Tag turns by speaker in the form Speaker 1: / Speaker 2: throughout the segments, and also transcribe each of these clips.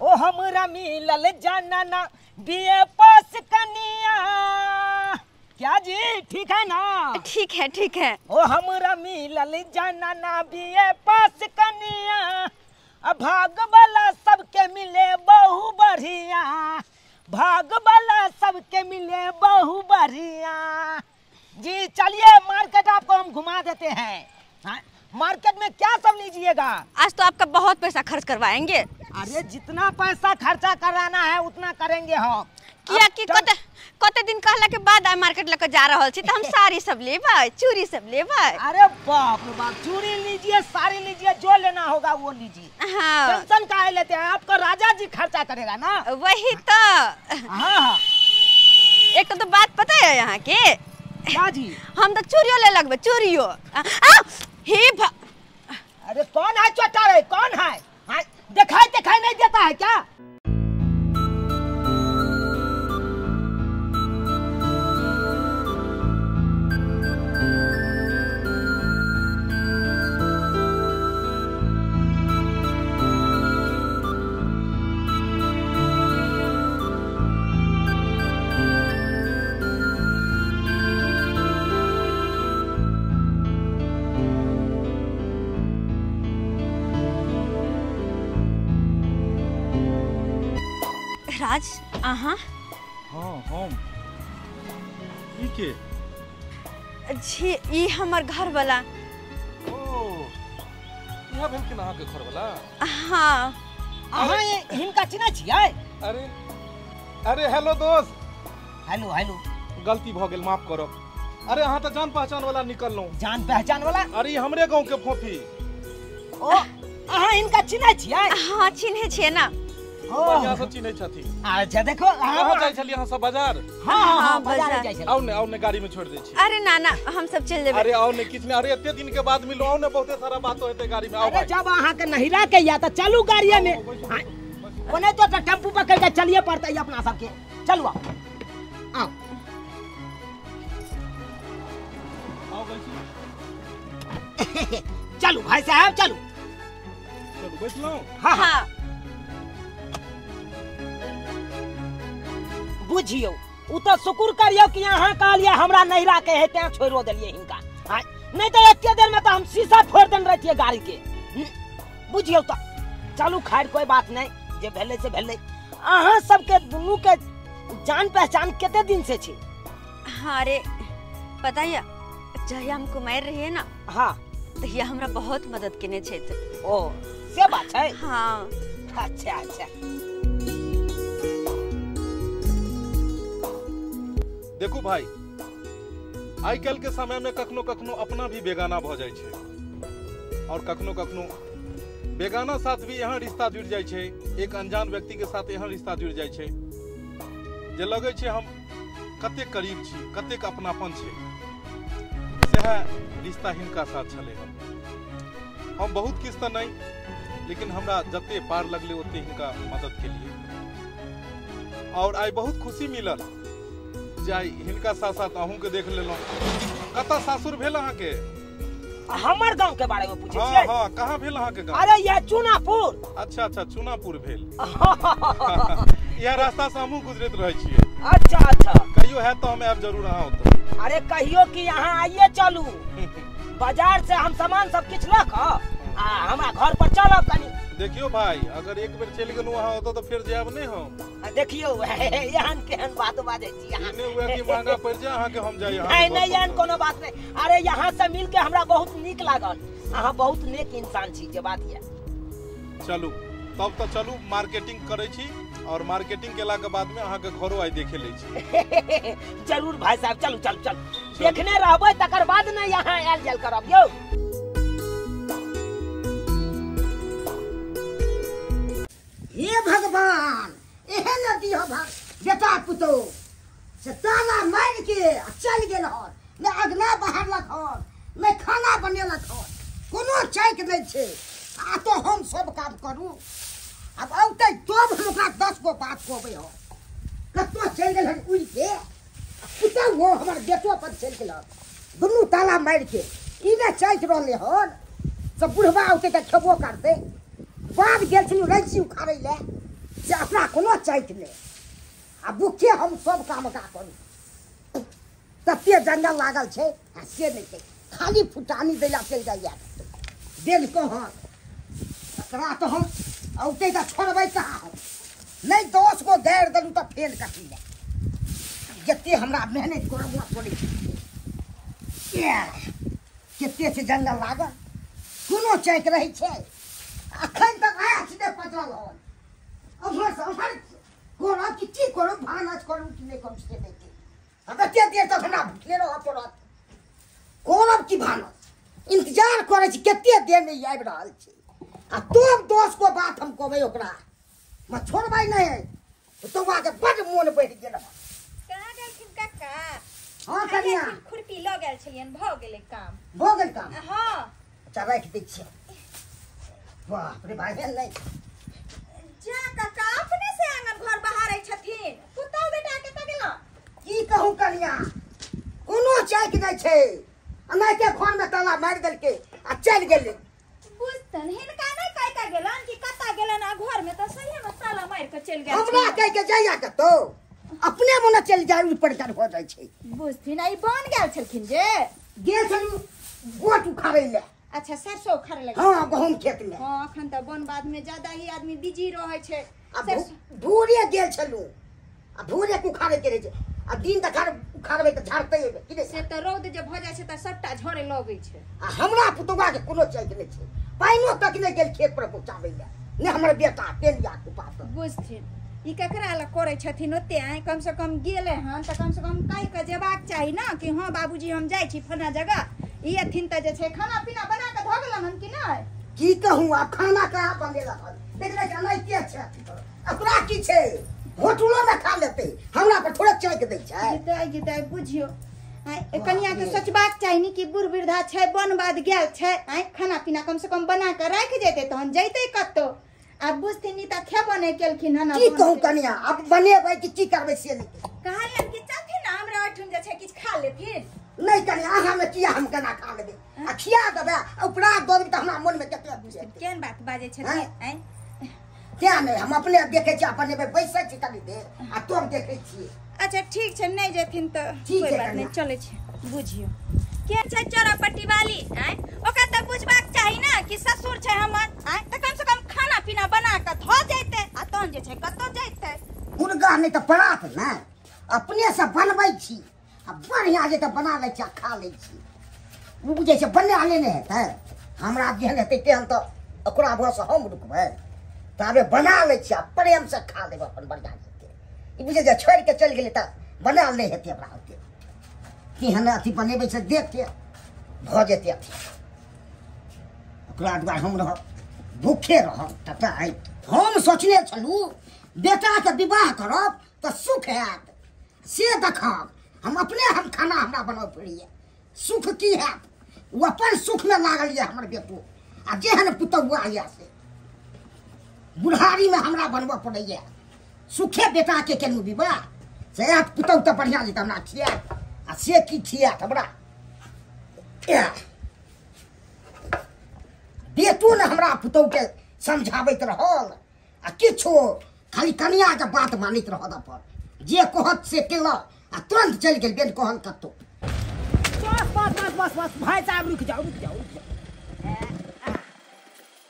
Speaker 1: ओ हमरा मिलल जानना बीए पास कनिया। क्या जी ठीक है ना?
Speaker 2: ठीक है ठीक है।
Speaker 1: ओ हमरा मिलल जानना बीए पास कनिया। भाग वाला सबके मिले बहु बढ़िया। भाग वाला सबके मिले बहु बढ़िया। जी चलिए मार्केट आपको हम घुमा देते हैं। मार्केट में क्या सब लीजिएगा?
Speaker 2: आज तो आपका बहुत पैसा खर्च करवाएंगे।
Speaker 1: अरे जितना पैसा खर्चा कराना है उतना करेंगे हम।
Speaker 2: किया कि कते दिन कहला के बाद आ मार्केट लेकर जा रहल छी त हम साड़ी सब लेबै, चूड़ी सब लेबै।
Speaker 1: अरे बाप रे बाप, चूड़ी लीजिए, साड़ी लीजिए, जो लेना होगा वो लीजिए।
Speaker 2: हाँ।
Speaker 1: टेंशन काहे लेते हैं? आपका राजा जी खर्चा करेगा ना।
Speaker 2: वही तो।
Speaker 1: हाँ।
Speaker 2: एक तो बात पता है यहाँ के?
Speaker 1: क्या जी?
Speaker 2: हम तो चूड़ियों ले लगबे, चूड़ियों।
Speaker 1: अरे कौन है चोटा रे? कौन है? दिखाई नहीं देता है क्या?
Speaker 2: राज हाँ
Speaker 3: हम ई के
Speaker 2: जी ई हमर घर वाला।
Speaker 3: ओ यहां भेल के ना के घर वाला।
Speaker 2: हाँ
Speaker 1: अहाँ हिनका चिन्है छियै?
Speaker 3: अरे हेलो दोस्त।
Speaker 1: हेलो
Speaker 3: गलती भ गेल, माफ करो। अरे अहाँ तो जान पहचान वाला निकललो।
Speaker 1: जान पहचान वाला?
Speaker 3: अरे हमरे गांव के फोफी।
Speaker 1: ओ अहाँ हिनका चिन्है छियै?
Speaker 2: हाँ चिन्हे छियै ना।
Speaker 3: बढ़िया से चिन्है छथि।
Speaker 1: अच्छा देखो
Speaker 3: कहाँ जाय छलियै अहाँ सब बाजार?
Speaker 1: हाँ बाजार जाय छलियै।
Speaker 3: आओ ने गाड़ी में छोड़ दै छी।
Speaker 2: अरे ना हम सब चल जेबै।
Speaker 3: अरे आओ ने किछ ने, अरे एते दिन के बाद मिलो, आओ ने, बहुते सारा बात होते गाड़ी में। आओ
Speaker 1: अरे जब अहाँ के नहिरा के या त चलू गाड़ी में। ओने तो टेम्पू पकड़ के चलिए पड़ता है अपना सबके। चलू आओ चलू भाई साहब चलू
Speaker 3: बैठ लो।
Speaker 2: हाँ
Speaker 1: बुझियो उ तो शुक्र करियो कि यहाँ कहलिए हमरा नहिरा के हेते छोड़ो देलिए हिनका। नहीं तो एके देर में तो हम शीशा फोड़ देन रहतिए गाड़ी के। बुझियो तो चलू खैर कोई बात नहीं, जे भेले से भेले। अहाँ सबके दुनू के जान पहचान केते दिन से छी?
Speaker 2: हाँ रे पता है जहिया हम कुमार रहिए ना।
Speaker 1: हाँ
Speaker 2: तहिया हमरा बहुत मदद केने छे।
Speaker 1: ओ से बात है?
Speaker 2: हाँ
Speaker 1: अच्छा
Speaker 3: देखू भाई, आई कल के समय में कखनो कखनो अपना भी बेगाना भ जाय छे और कखनो कखनो बेगाना साथ भी यहाँ रिश्ता जुड़ जाय छे। एक अनजान व्यक्ति के साथ यहाँ रिश्ता जुड़ जाय छे जे लगे छे हम कते करीब छी, कते अपनापन छे। सेहा रिश्ता हिनका साथ छले। हम बहुत किस्त नहीं, लेकिन हमरा जते पार लगले ओते हिनका मदद के लिए। और आई बहुत खुशी मिलल जाय हिनका साथ साथ अहूं के देख लेलो। कता सासुर भेल अहाँ के?
Speaker 1: हमर गांव के बारे में पूछे छियै?
Speaker 3: हाँ कहाँ भेल अहाँ के गांव?
Speaker 1: अरे ये चुनापुर।
Speaker 3: अच्छा चुनापुर भेल। यह रास्ता से हमहू गुजरत रहे छियै।
Speaker 1: अच्छा
Speaker 3: कहियो है तो हम आब जरूर अहाँ ओतऽ।
Speaker 1: अरे कहियो कि यहाँ आइए चलू। बाजार से हम सामान सब किछ लख हमरा घर पर चलब कनी।
Speaker 3: देखियो भाई, अगर एक बेर चल गेलू वहां होतो तो फिर जाब नहीं हम।
Speaker 1: देखियो एहन केहन बात बाजै छी यहाँ।
Speaker 3: इने हुए कि महंगा पड़ जाए अहाँ के हम जाय यहाँ।
Speaker 1: नहीं एहन कोनो बात नहीं। अरे यहाँ से मिल के हमरा बहुत नीक लागल। अहाँ बहुत नेक इंसान छी जे बात ये।
Speaker 3: चलू तब तो चलू मार्केटिंग करे छी और मार्केटिंग केला के बाद में अहाँ के घरो आई देखे ले छी।
Speaker 1: जरूर भाई साहब चलू देखने रहबै तकर बाद न यहाँ आयल जायल करब यौ। हे भगवान एहन नदी हो भाग बेटा पुतो से ताला मार के चल गेल हन। ने अगना बहारलक हन, ने खाना बनेलक हन, कोनो चैक नहीं छे। आ तो हम सब काम करू। अब औते तब हम ओकरा 10 गो बात कहबै हो। कतो चल गेल हन उड़ के पुतो वो हमर बेटो पर चल गेल। दुनू ताला मार के ई ने चैक रहले हन। सब बुढ़वा औते त खेबो करते। बाप गेल छी रैची उखाड़ै ले से अपना कोनो चैत नहीं आ बुखे हम सब काम का करू तते जंगल लागल छे आ से नहीं छै खाली फुटानी दैला चल जाइए देल कहाँ एकरा तो हम औते का छोड़बै कहाँ हम नहीं 10 को देर दलू तो फेल कटी ले जते हमरा मेहनत करबा पड़े कते से जंगल लागल कोनो चैक रही छे अखन तक आया छिने पचल हो अमर संभाल कोरा किछि करू भानस करू कि नहीं कम से नहीं अगर ते देर तक हमरा भूखे रह पड़त कोरब की भानस इंतजार करे छी कते देर में आबि रहल छी आ तुम दोस्त को बात हम कहबै ओकरा मैं छोड़बै नहीं तो के बड़ मोन बढ़ गेल
Speaker 4: कहाँ गेलखिन काका
Speaker 1: हां कनिया
Speaker 4: खुरपी ल गेल छलियन भ गेलै काम
Speaker 1: भ गेल काम
Speaker 4: हां
Speaker 1: अच्छा राख दै छी बाप रे भाई नहीं
Speaker 4: जा काका अपने से आंगन घर बहारै छथिन पुतौ बेटा के त गेल
Speaker 1: की कहूं कनिया कोनो चैक नहीं छै अनै के घर में ताला मार देल के आ चल गेलै
Speaker 4: बुझतन हिनका नहीं कह के गेलन कि कता गेलन आ घर में त सही में ताला मार के चल गेल
Speaker 1: हमरा कह के जाइया के तो अपने मन चल जाई ऊपर कर हो जाय छै
Speaker 4: बुझथिन आई बन गेल छलखिन जे
Speaker 1: गेल छलू गोट उखाड़ै ले
Speaker 4: अच्छा सरसों उखाड़े लगे
Speaker 1: हां गहूम खेत में
Speaker 4: हां अखन त वन बाद में ज्यादा ही आदमी बिजी रहै छै
Speaker 1: अब भूरे गेल छलू आ भूरे के उखाड़े के रहे छै आ दिन तक उखाड़बै त झाड़तै कि नै
Speaker 4: से त रौद जे भ जाय छै त सबटा झरे लगै छै
Speaker 1: आ हमरा पुतवा के कोनो चैक नै छै पाइनो तक नै गेल खेत पर पहुंचाबै ले नै हमर बेटा तेलिया के पास
Speaker 4: बुझथिन ई ककरा ला करे छथिन ओते आइ कम से कम गेले हन त कम से कम कहि के जेबाक चाही ना कि हां बाबूजी हम जाय छी फना जगह ई अथिन त जे छै खाना पीना बना के भ गेलन हन कि नै
Speaker 1: की कहूं अब खाना कहाँ बनेला हन देखले कि नै के छै अपना की छै होटलो में खा लेते हमरा पर थोड़ा चैक दै छै
Speaker 4: गीताई बुझियो आइ कनिया के सोचबाक चाही नी कि बूढ़ वृद्धा छै वन बाद गेल छै आइ खाना पीना कम से कम बना के राख जेते तहन जइते कत्तो आ बुझथिन नी त खेबो नै केलखिन हन
Speaker 1: की कहूं कनिया अब बनेबै कि की करबै से नहीं
Speaker 4: कहलियन कि चलथिन ना हमरा ओठुन जे छै किछ खा लेथिन
Speaker 1: नहीं कनिया अहाँ में किया हम केना खा लेबै आ खिया देबै उपरा दो त हमरा मन में कते बुझे
Speaker 4: केन बात बाजे छथिन आइ
Speaker 1: क्या नहीं हम अपने देखे छी अपने बैसे छी कनी देर आ तुम देखे छी
Speaker 4: अच्छा ठीक छै नहीं जेथिन त
Speaker 1: ठीक
Speaker 4: कोई
Speaker 1: छै
Speaker 4: बात
Speaker 1: कनिया।
Speaker 4: नहीं चले छै बुझियो के छै चौरापट्टी वाली आइ ओका त बुझबाक चाही ना कि ससुर छै हमर आइ त कम से कम खाना पीना बना के ध जैते आ तहन जे छै कत्तो जैते
Speaker 1: मुर्गा नहीं तो परात ना अपने से बनबै छी आ बढ़िया जे त बना लै छी आ खा लै छी उ जे छै बना लेने हेतै हमरा जेहन हेतै तेहन त ओकरा भरोसे हम रुकबै ताबे बना लै छी आ प्रेम से खा लेब अपन बढ़िया से ई बुझे जे छोड़ के चल गेलै त बना ले हेतै हमरा होते केहन अथी बनेबै से देख के भ जेतै अथी ओकरा दुआरे हम रह भूखे रह तता हम सोचने छलू बेटा के विवाह करब त सुख हैत से देखब हम अपने हम खाना हमरा बनब पड़िए सुख की हैत वो अपन सुख में लागल ये हमर बेटो आ जेहन पुतौआ ये से बुढ़ारी में हमरा बनबऽ पड़ैए सुखे बेटा के केलू विवाह से आप पुतौ त बढ़िया जे हमरा खिया आ से की खिया हमरा बेटो ने हमरा पुतौ के समझाबैत रहल आ किछो खाली कनिया के बात मानित रहल अपन जे कहत से केल आ तुरंत चल गेल बेन कहन कत्तो बस भाई साहब रुक जाओ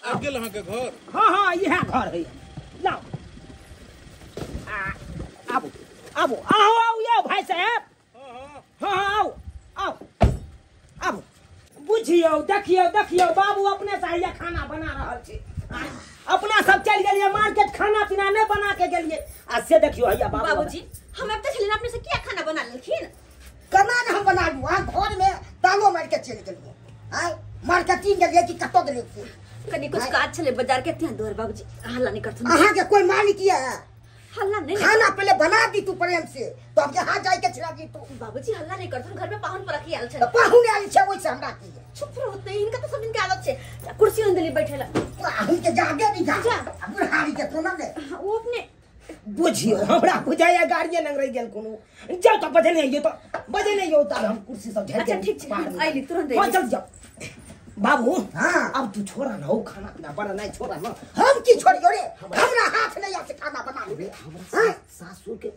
Speaker 3: आब गेल अहाँ के घर
Speaker 1: हाँ यह घर है लाओ आबो आबो आओ यो भाई साहब हाँ आओ आबो बुझियो देखियो बाबू अपने से ये खाना बना रहल छै अपना सब चल गेलिए मार्केट खाना पीना नहीं बना के गेलिए आ से देखियो हैया
Speaker 2: बाबूजी हम अब तक छलिन अपने से क्या खाना बना लेलखिन
Speaker 1: केना ने हम बना लू आ घर में तालो मार के चल गेलिए हां मार्केटिंग गेलिए कि कतो गेलिए
Speaker 2: कनी कुछ काज छले बाजार के ध्यान दोर बाबूजी हल्ला नहीं करथुन
Speaker 1: अहाँ के कोई मालिक है
Speaker 2: हल्ला नहीं
Speaker 1: खाना पहले बना दी तू प्रेम से तो अब यहाँ जाए के छिड़ा दी तू
Speaker 2: बाबूजी हल्ला नहीं करथुन घर में पाहुन पर रखी आल छे
Speaker 1: तो पाहुन आयल छे ओइ से हमरा की है
Speaker 2: चुप रहो नहीं इनका तो सब दिन के आदत छे कुर्सी अंदली बैठेला
Speaker 1: पाहुन के जागे नहीं जा अब हारी के तो ना दे
Speaker 2: वो अपने
Speaker 1: बुझियो हमरा बुझाया गाड़िए नंग रही गेल कोनो जाओ तो बजे नहीं ये तो बजे नहीं होता हम कुर्सी सब झड़
Speaker 2: अच्छा ठीक छे आइली तुरंत
Speaker 1: हां चल जाओ बाबू हाँ अब तू छोड़ा ना हो खाना पीना बना नहीं छोड़ा ना हम की छोड़ियो रे हमरा हाथ नहीं आसे खाना बना जानबे
Speaker 5: हमरा सासुर के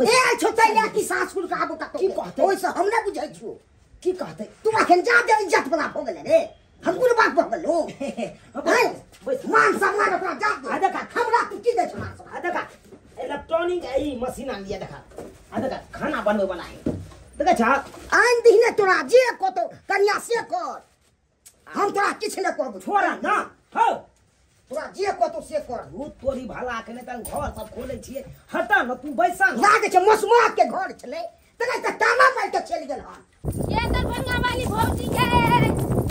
Speaker 1: ए छोटैया की सासुर का आबो कतो
Speaker 5: की कहते?
Speaker 1: ओइ से हम ना बुझै छु
Speaker 5: की कहते
Speaker 1: तू अखन जा दे इज्जत बला हो गेले रे हम कुल बात बहलो मान सम्मान अपना जा दे
Speaker 5: देखा
Speaker 1: हमरा तू की दे छ मान सम्मान
Speaker 5: देखा इलेक्ट्रॉनिक ई मशीन आन लिया देखा देखा खाना बनवे वाला है देखा छा
Speaker 1: आइन दिने तोरा जे कतो कन्या से कर हम तोरा किछ न कहबो
Speaker 5: छोरा ना हो
Speaker 1: तोरा जे कतो से कर
Speaker 5: भूत तोरी भाला के त घर सब खोले छिए हटा न तू बैसा
Speaker 1: लागे छ मसमा के घर छले तने त तामा मार के चल गेल हन
Speaker 6: ये दरभंगा वाली भौजी के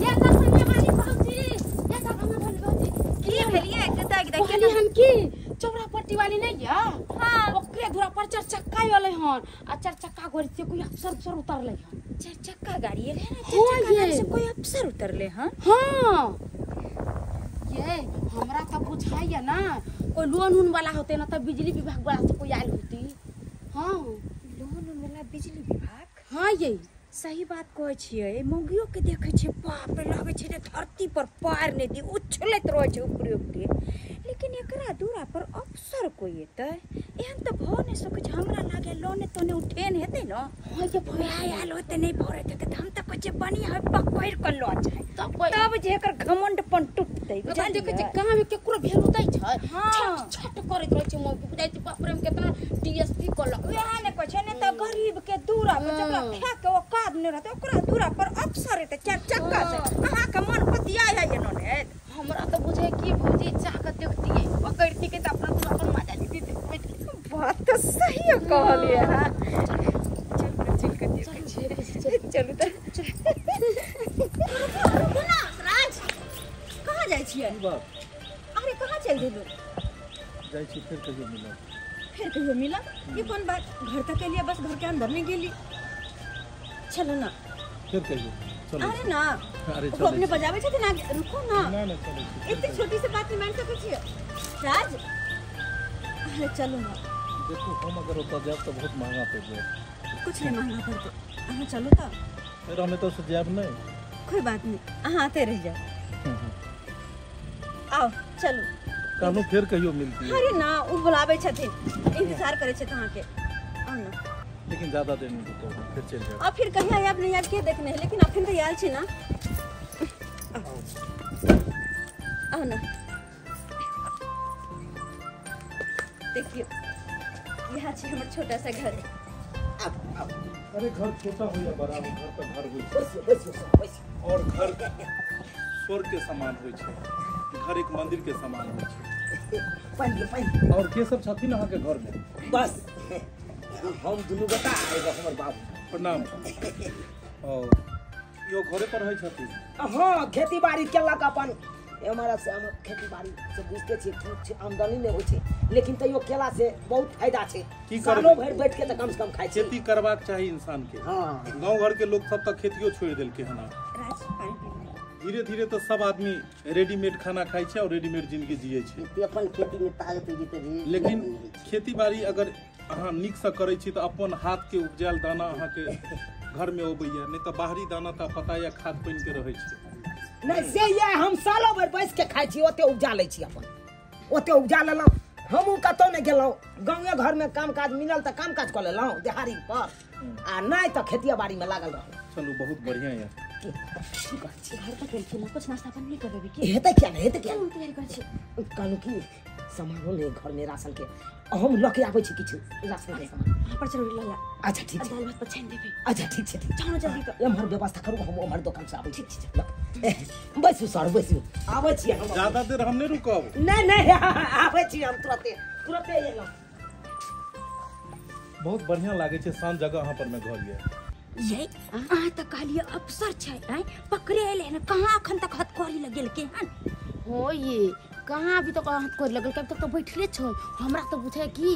Speaker 6: ये दरभंगा वाली भौजी ये दरभंगा वाली भौजी
Speaker 2: की भेलिए कता के
Speaker 6: कहली हम की चौरापट्टी वाली नहीं या हां ओकरे दूरा पर चार चक्का वाले हन आ चार चक्का गोरी से कोई अफसर उतरले हन
Speaker 2: चार चक्का गाड़ी है ना
Speaker 6: हाँ,
Speaker 2: चार चक्का
Speaker 6: ये।
Speaker 2: गाड़ी से कोई अफसर उतरले हन
Speaker 6: हां ये हमरा त बुझाइया ना कोई लोन वाला होते ना त बिजली विभाग वाला से कोई आइल होती हां
Speaker 2: लोन वाला बिजली विभाग
Speaker 6: हां ये
Speaker 2: सही बात कहै छियै मौगियो के देखै छै बाप रे लागे छै धरती पर पैर नै दी उछलैत रहै छै ऊपरे ऊपरे लेकिन एकरा दूरा पर अफसर कोई एतै एहन त भ नै सकै छै हमरा लागे लोने तोने उठेन हेतै न
Speaker 6: हां ये
Speaker 2: भय आयल होतै नै भरैत हेतै त हम त कहै छै बढ़िया है पकड़ क ल जाय
Speaker 6: तब
Speaker 2: तब जे एकर घमंडपन टूटतै
Speaker 6: बुझा
Speaker 2: बुझलियै
Speaker 6: देखे छै गांव में केकरो भेल उदै छै
Speaker 2: हाँ।
Speaker 6: छट करैत रहै छै मौगी बुझाइ छै बाप रे हम केतना डीएसपी कोलक
Speaker 2: वएह ने कहै छै ने त गरीब के दूरा पर जकरा खा के औकात नै रहतै ओकरा दूरा पर अफसर एतै चार चक्का से अहाँ के मन पतिया है एनो ने
Speaker 6: हमरा त बुझाइ कि भौजी चाक देखतिए पकड़ती के त अपना दूरा पर मजा लेती
Speaker 2: बात तो सही कहलिए हां चल के देखै छियै चलू त ना राज कहां जाइ छियै अरे कहां चल गेलू
Speaker 3: जाइ छी फिर कहियो मिलब
Speaker 2: फिर कहियो मिला ये कौन बात घर तक के लिए बस घर के अंदर नहीं गेली चलो ना
Speaker 3: फिर कहियो चलो
Speaker 2: अरे ना
Speaker 3: अरे
Speaker 2: वो
Speaker 3: चलो
Speaker 2: अपने बजावे छथिन ना रुको ना
Speaker 3: ना ना चलो
Speaker 2: इतनी छोटी सी बात में मान सकै छियै राज अरे चलो ना
Speaker 3: देखो हम अगर ओतऽ जाब तऽ बहुत महंगा पड़ि जायत
Speaker 2: कुछ नहीं मांगना पड़ते अहाँ चलो तो
Speaker 3: फिर हमें तो से जायब नहीं
Speaker 2: कोई बात नहीं अहाँ आते रह जाओ आओ चलो
Speaker 3: कहलहुँ फिर कहियो मिलती है
Speaker 2: अरे ना वो बुलावे छथिन इंतजार करे छथिन अहाँ के आओ ना
Speaker 3: लेकिन ज्यादा देर नहीं रुको फिर चल जाए
Speaker 2: अब फिर कहीं आब नहीं आब के देखने है लेकिन अखन तो आयल छी ना आओ ना देखिए यहाँ छी हमर छोटा सा घर
Speaker 3: अरे घर छोटा हो या बड़ा हो घर पर घर होइ छै
Speaker 5: बैस
Speaker 3: और घर स्वर्ग के समान होइ छै घर एक मंदिर के समान होइ छै
Speaker 5: पानी
Speaker 3: और के सब छथिन अहाँ के घर में
Speaker 5: बस हम दुनू गोटा एगो हमर बाबू
Speaker 3: प्रणाम और यो घरे पर रहै छथिन
Speaker 5: हाँ खेती बाड़ी केलक अपन हमारा से हम खेती बाड़ी से बुझते छी कुछ आमदनी नहीं होइ छै लेकिन तैयो केला से बहुत फायदा छै
Speaker 3: की
Speaker 5: सालों
Speaker 3: करबै?
Speaker 5: भर बैठ के त कम से कम खाइ छै
Speaker 3: खेती करबाक चाही इंसान के
Speaker 5: हाँ
Speaker 3: गांव घर के लोग सब तक खेतियो छोड़ देलके हन
Speaker 2: राज पानी पी
Speaker 3: धीरे धीरे तो सब आदमी रेडीमेड खाना खाइ छै और रेडीमेड जिंदगी जियै छै
Speaker 1: ते अपन खेती में ताकत जेते रे
Speaker 3: लेकिन खेती बाड़ी अगर अहाँ नीक से करै छी तऽ अपन हाथ के उपजायल दाना अहाँ के घर में अबैया नहीं तो बाहरी दाना तऽ पता या खाद पानि के रहै छै
Speaker 5: नहीं से ये हम सालों भर बैस के खाइ छी ओते उपजा लै छी अपन ओते उपजा लेलहुँ हमहूँ कतौ नहीं गेलहुँ गाँवे घर में काम काज मिलल तऽ काम काज कऽ लेलहुँ दिहाड़ी पर आ नहीं तो खेतिया बाड़ी में लागल रहूँ
Speaker 3: चलू बहुत बढ़िया है
Speaker 6: घर तक गेल छी ना कुछ नाश्ता पानी नहीं करबे की
Speaker 5: हेतै क्या नहीं हेतै क्या
Speaker 6: हम तैयारी कर छी
Speaker 5: कहलहुँ कि सामानो नहीं घर में राशन के हम लऽ के आबै छी किछु राशन के सामान
Speaker 6: वहां पर चलो लला
Speaker 5: अच्छा ठीक छै
Speaker 6: दाल भात पर छान देबे
Speaker 5: अच्छा ठीक छै ठीक
Speaker 6: जाओ जल्दी तो
Speaker 5: एम्हर व्यवस्था करू हम ओम्हर दोकान से आबै छी बैसू सर बैसू आबै छी हम
Speaker 3: ज्यादा देर हम नहीं रुकब
Speaker 5: नहीं नहीं आबै छी हम तुरते तुरते एलहुँ
Speaker 3: बहुत बढ़िया लागे छै शांत जगह अहाँ पर में घर ये
Speaker 2: ये अहाँ तऽ कहलिए अफसर छै आइ पकड़े एले न कहाँ अखन तक हथकड़ी लगेल के हन
Speaker 6: हो ये कहाँ अभी तक हाथ कर लगल कब तक तो बैठले छ हमरा तो बुझे कि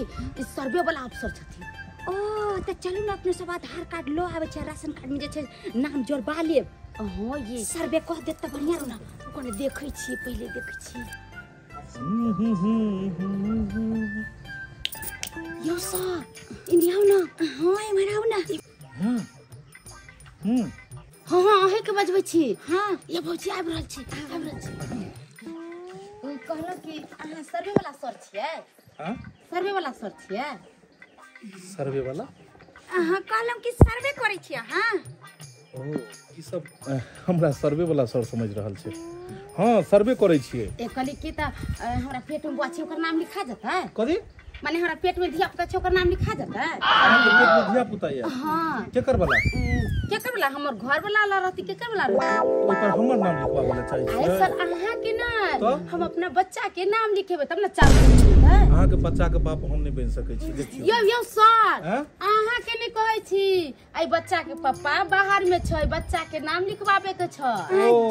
Speaker 6: सर्वे वाला अफसर छथिन
Speaker 2: ओ तऽ चलू ने अपने सब आधार कार्ड लो आवे छै राशन कार्ड में जे छै नाम जोड़बा लेब
Speaker 6: हो ये
Speaker 2: सर्वे कह देत तऽ बढ़िया
Speaker 6: ना कोने देखै छी पहिले देखै छी यो सा
Speaker 2: इन्डिया ना हां एमहर आउ ना
Speaker 6: हाँ हाँ अहे के बजबै छी
Speaker 2: हां
Speaker 6: ये भौजी आबि रहल छी कहलहुँ कि अहाँ सर्वे वाला सर छियै
Speaker 3: हाँ
Speaker 6: सर्वे वाला सर छियै
Speaker 3: सर्वे वाला
Speaker 2: अहाँ कहलहुँ कि सर्वे करै छी अहाँ
Speaker 3: ओ ई सब हमरा सर्वे वाला सर समझ रहल छै हाँ सर्वे करै छियै
Speaker 6: कहली कि तऽ हमरा पेट में बच्चा छै ओकर नाम लिखा जेतै
Speaker 3: कथी
Speaker 6: माने हमरा पेट में धिया पुता छै ओकर नाम लिखा जेतै
Speaker 3: अहाँके पेट में धिया पुता ये
Speaker 6: हाँ
Speaker 3: केकर वाला
Speaker 6: केकर वाला हमर घर वाला रहती केकर वाला रहती
Speaker 3: ओइ पर हमर नाम लिखवावे ला चाही
Speaker 6: अरे
Speaker 3: छै
Speaker 6: सर अहाँ के ना
Speaker 3: तो?
Speaker 6: हम अपना बच्चा के नाम लिखेबै तब ना चालू हेतै
Speaker 3: अहाँके बच्चा के बाप हम नहि बनि सकै छी देखियौ
Speaker 6: यो सर
Speaker 3: हैं?
Speaker 6: अहाँ के नहीं कहै छी आई बच्चा के पापा बाहर में छै बच्चा के नाम लिखवावे के छै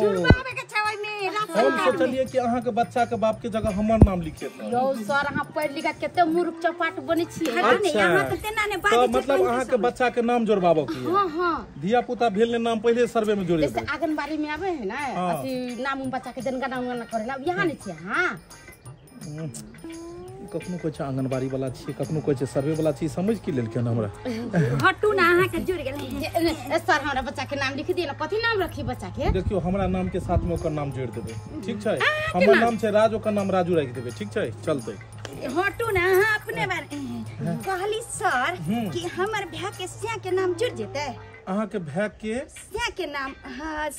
Speaker 2: जुड़बाबे के छै ओइमे
Speaker 3: हम सोचलिए कि अहाँके बच्चा के बाप के जगह हमर नाम लिखेतै
Speaker 6: यो सर अहाँ पढ़ लिख के कते मूर्ख चपाट बनै छियै
Speaker 3: अच्छा
Speaker 2: अहाँ के तेना ने
Speaker 3: तो
Speaker 2: बाजी
Speaker 3: मतलब अहाँके बच्चा के नाम जोड़बाबो के
Speaker 6: हाँ हाँ
Speaker 3: धिया पुता भेल ने नाम पहले सर्वे में जोड़े
Speaker 6: जैसे आंगनबाड़ी में आवे है ना
Speaker 3: हाँ।
Speaker 6: अथी नाम उम बच्चा के जनगणना उंगणना करेला यहाँ नहीं छै हाँ
Speaker 3: कखनो कोइ छै आंगनबाड़ी वाला छियै कखनो कोइ छै सर्वे वाला छियै समझ की लेलखिन हमरा
Speaker 2: हटू ना अहाँ के जुड़ गेल
Speaker 6: सर हमरा बच्चा के नाम लिख दिए ना कथी नाम रखी बच्चा के
Speaker 3: देखियो हमरा नाम के साथ में ओकर नाम जोड़ देबै ठीक छै हमर नाम छै राज ओकर नाम राजू राखि देबै ठीक छै चलतै
Speaker 2: हटू ना अहाँ अपने बारे कहली सर कि हमर भाई के सिया के नाम जुड़ जेतै
Speaker 3: अहाँके भाई के
Speaker 2: सिया के नाम हाँ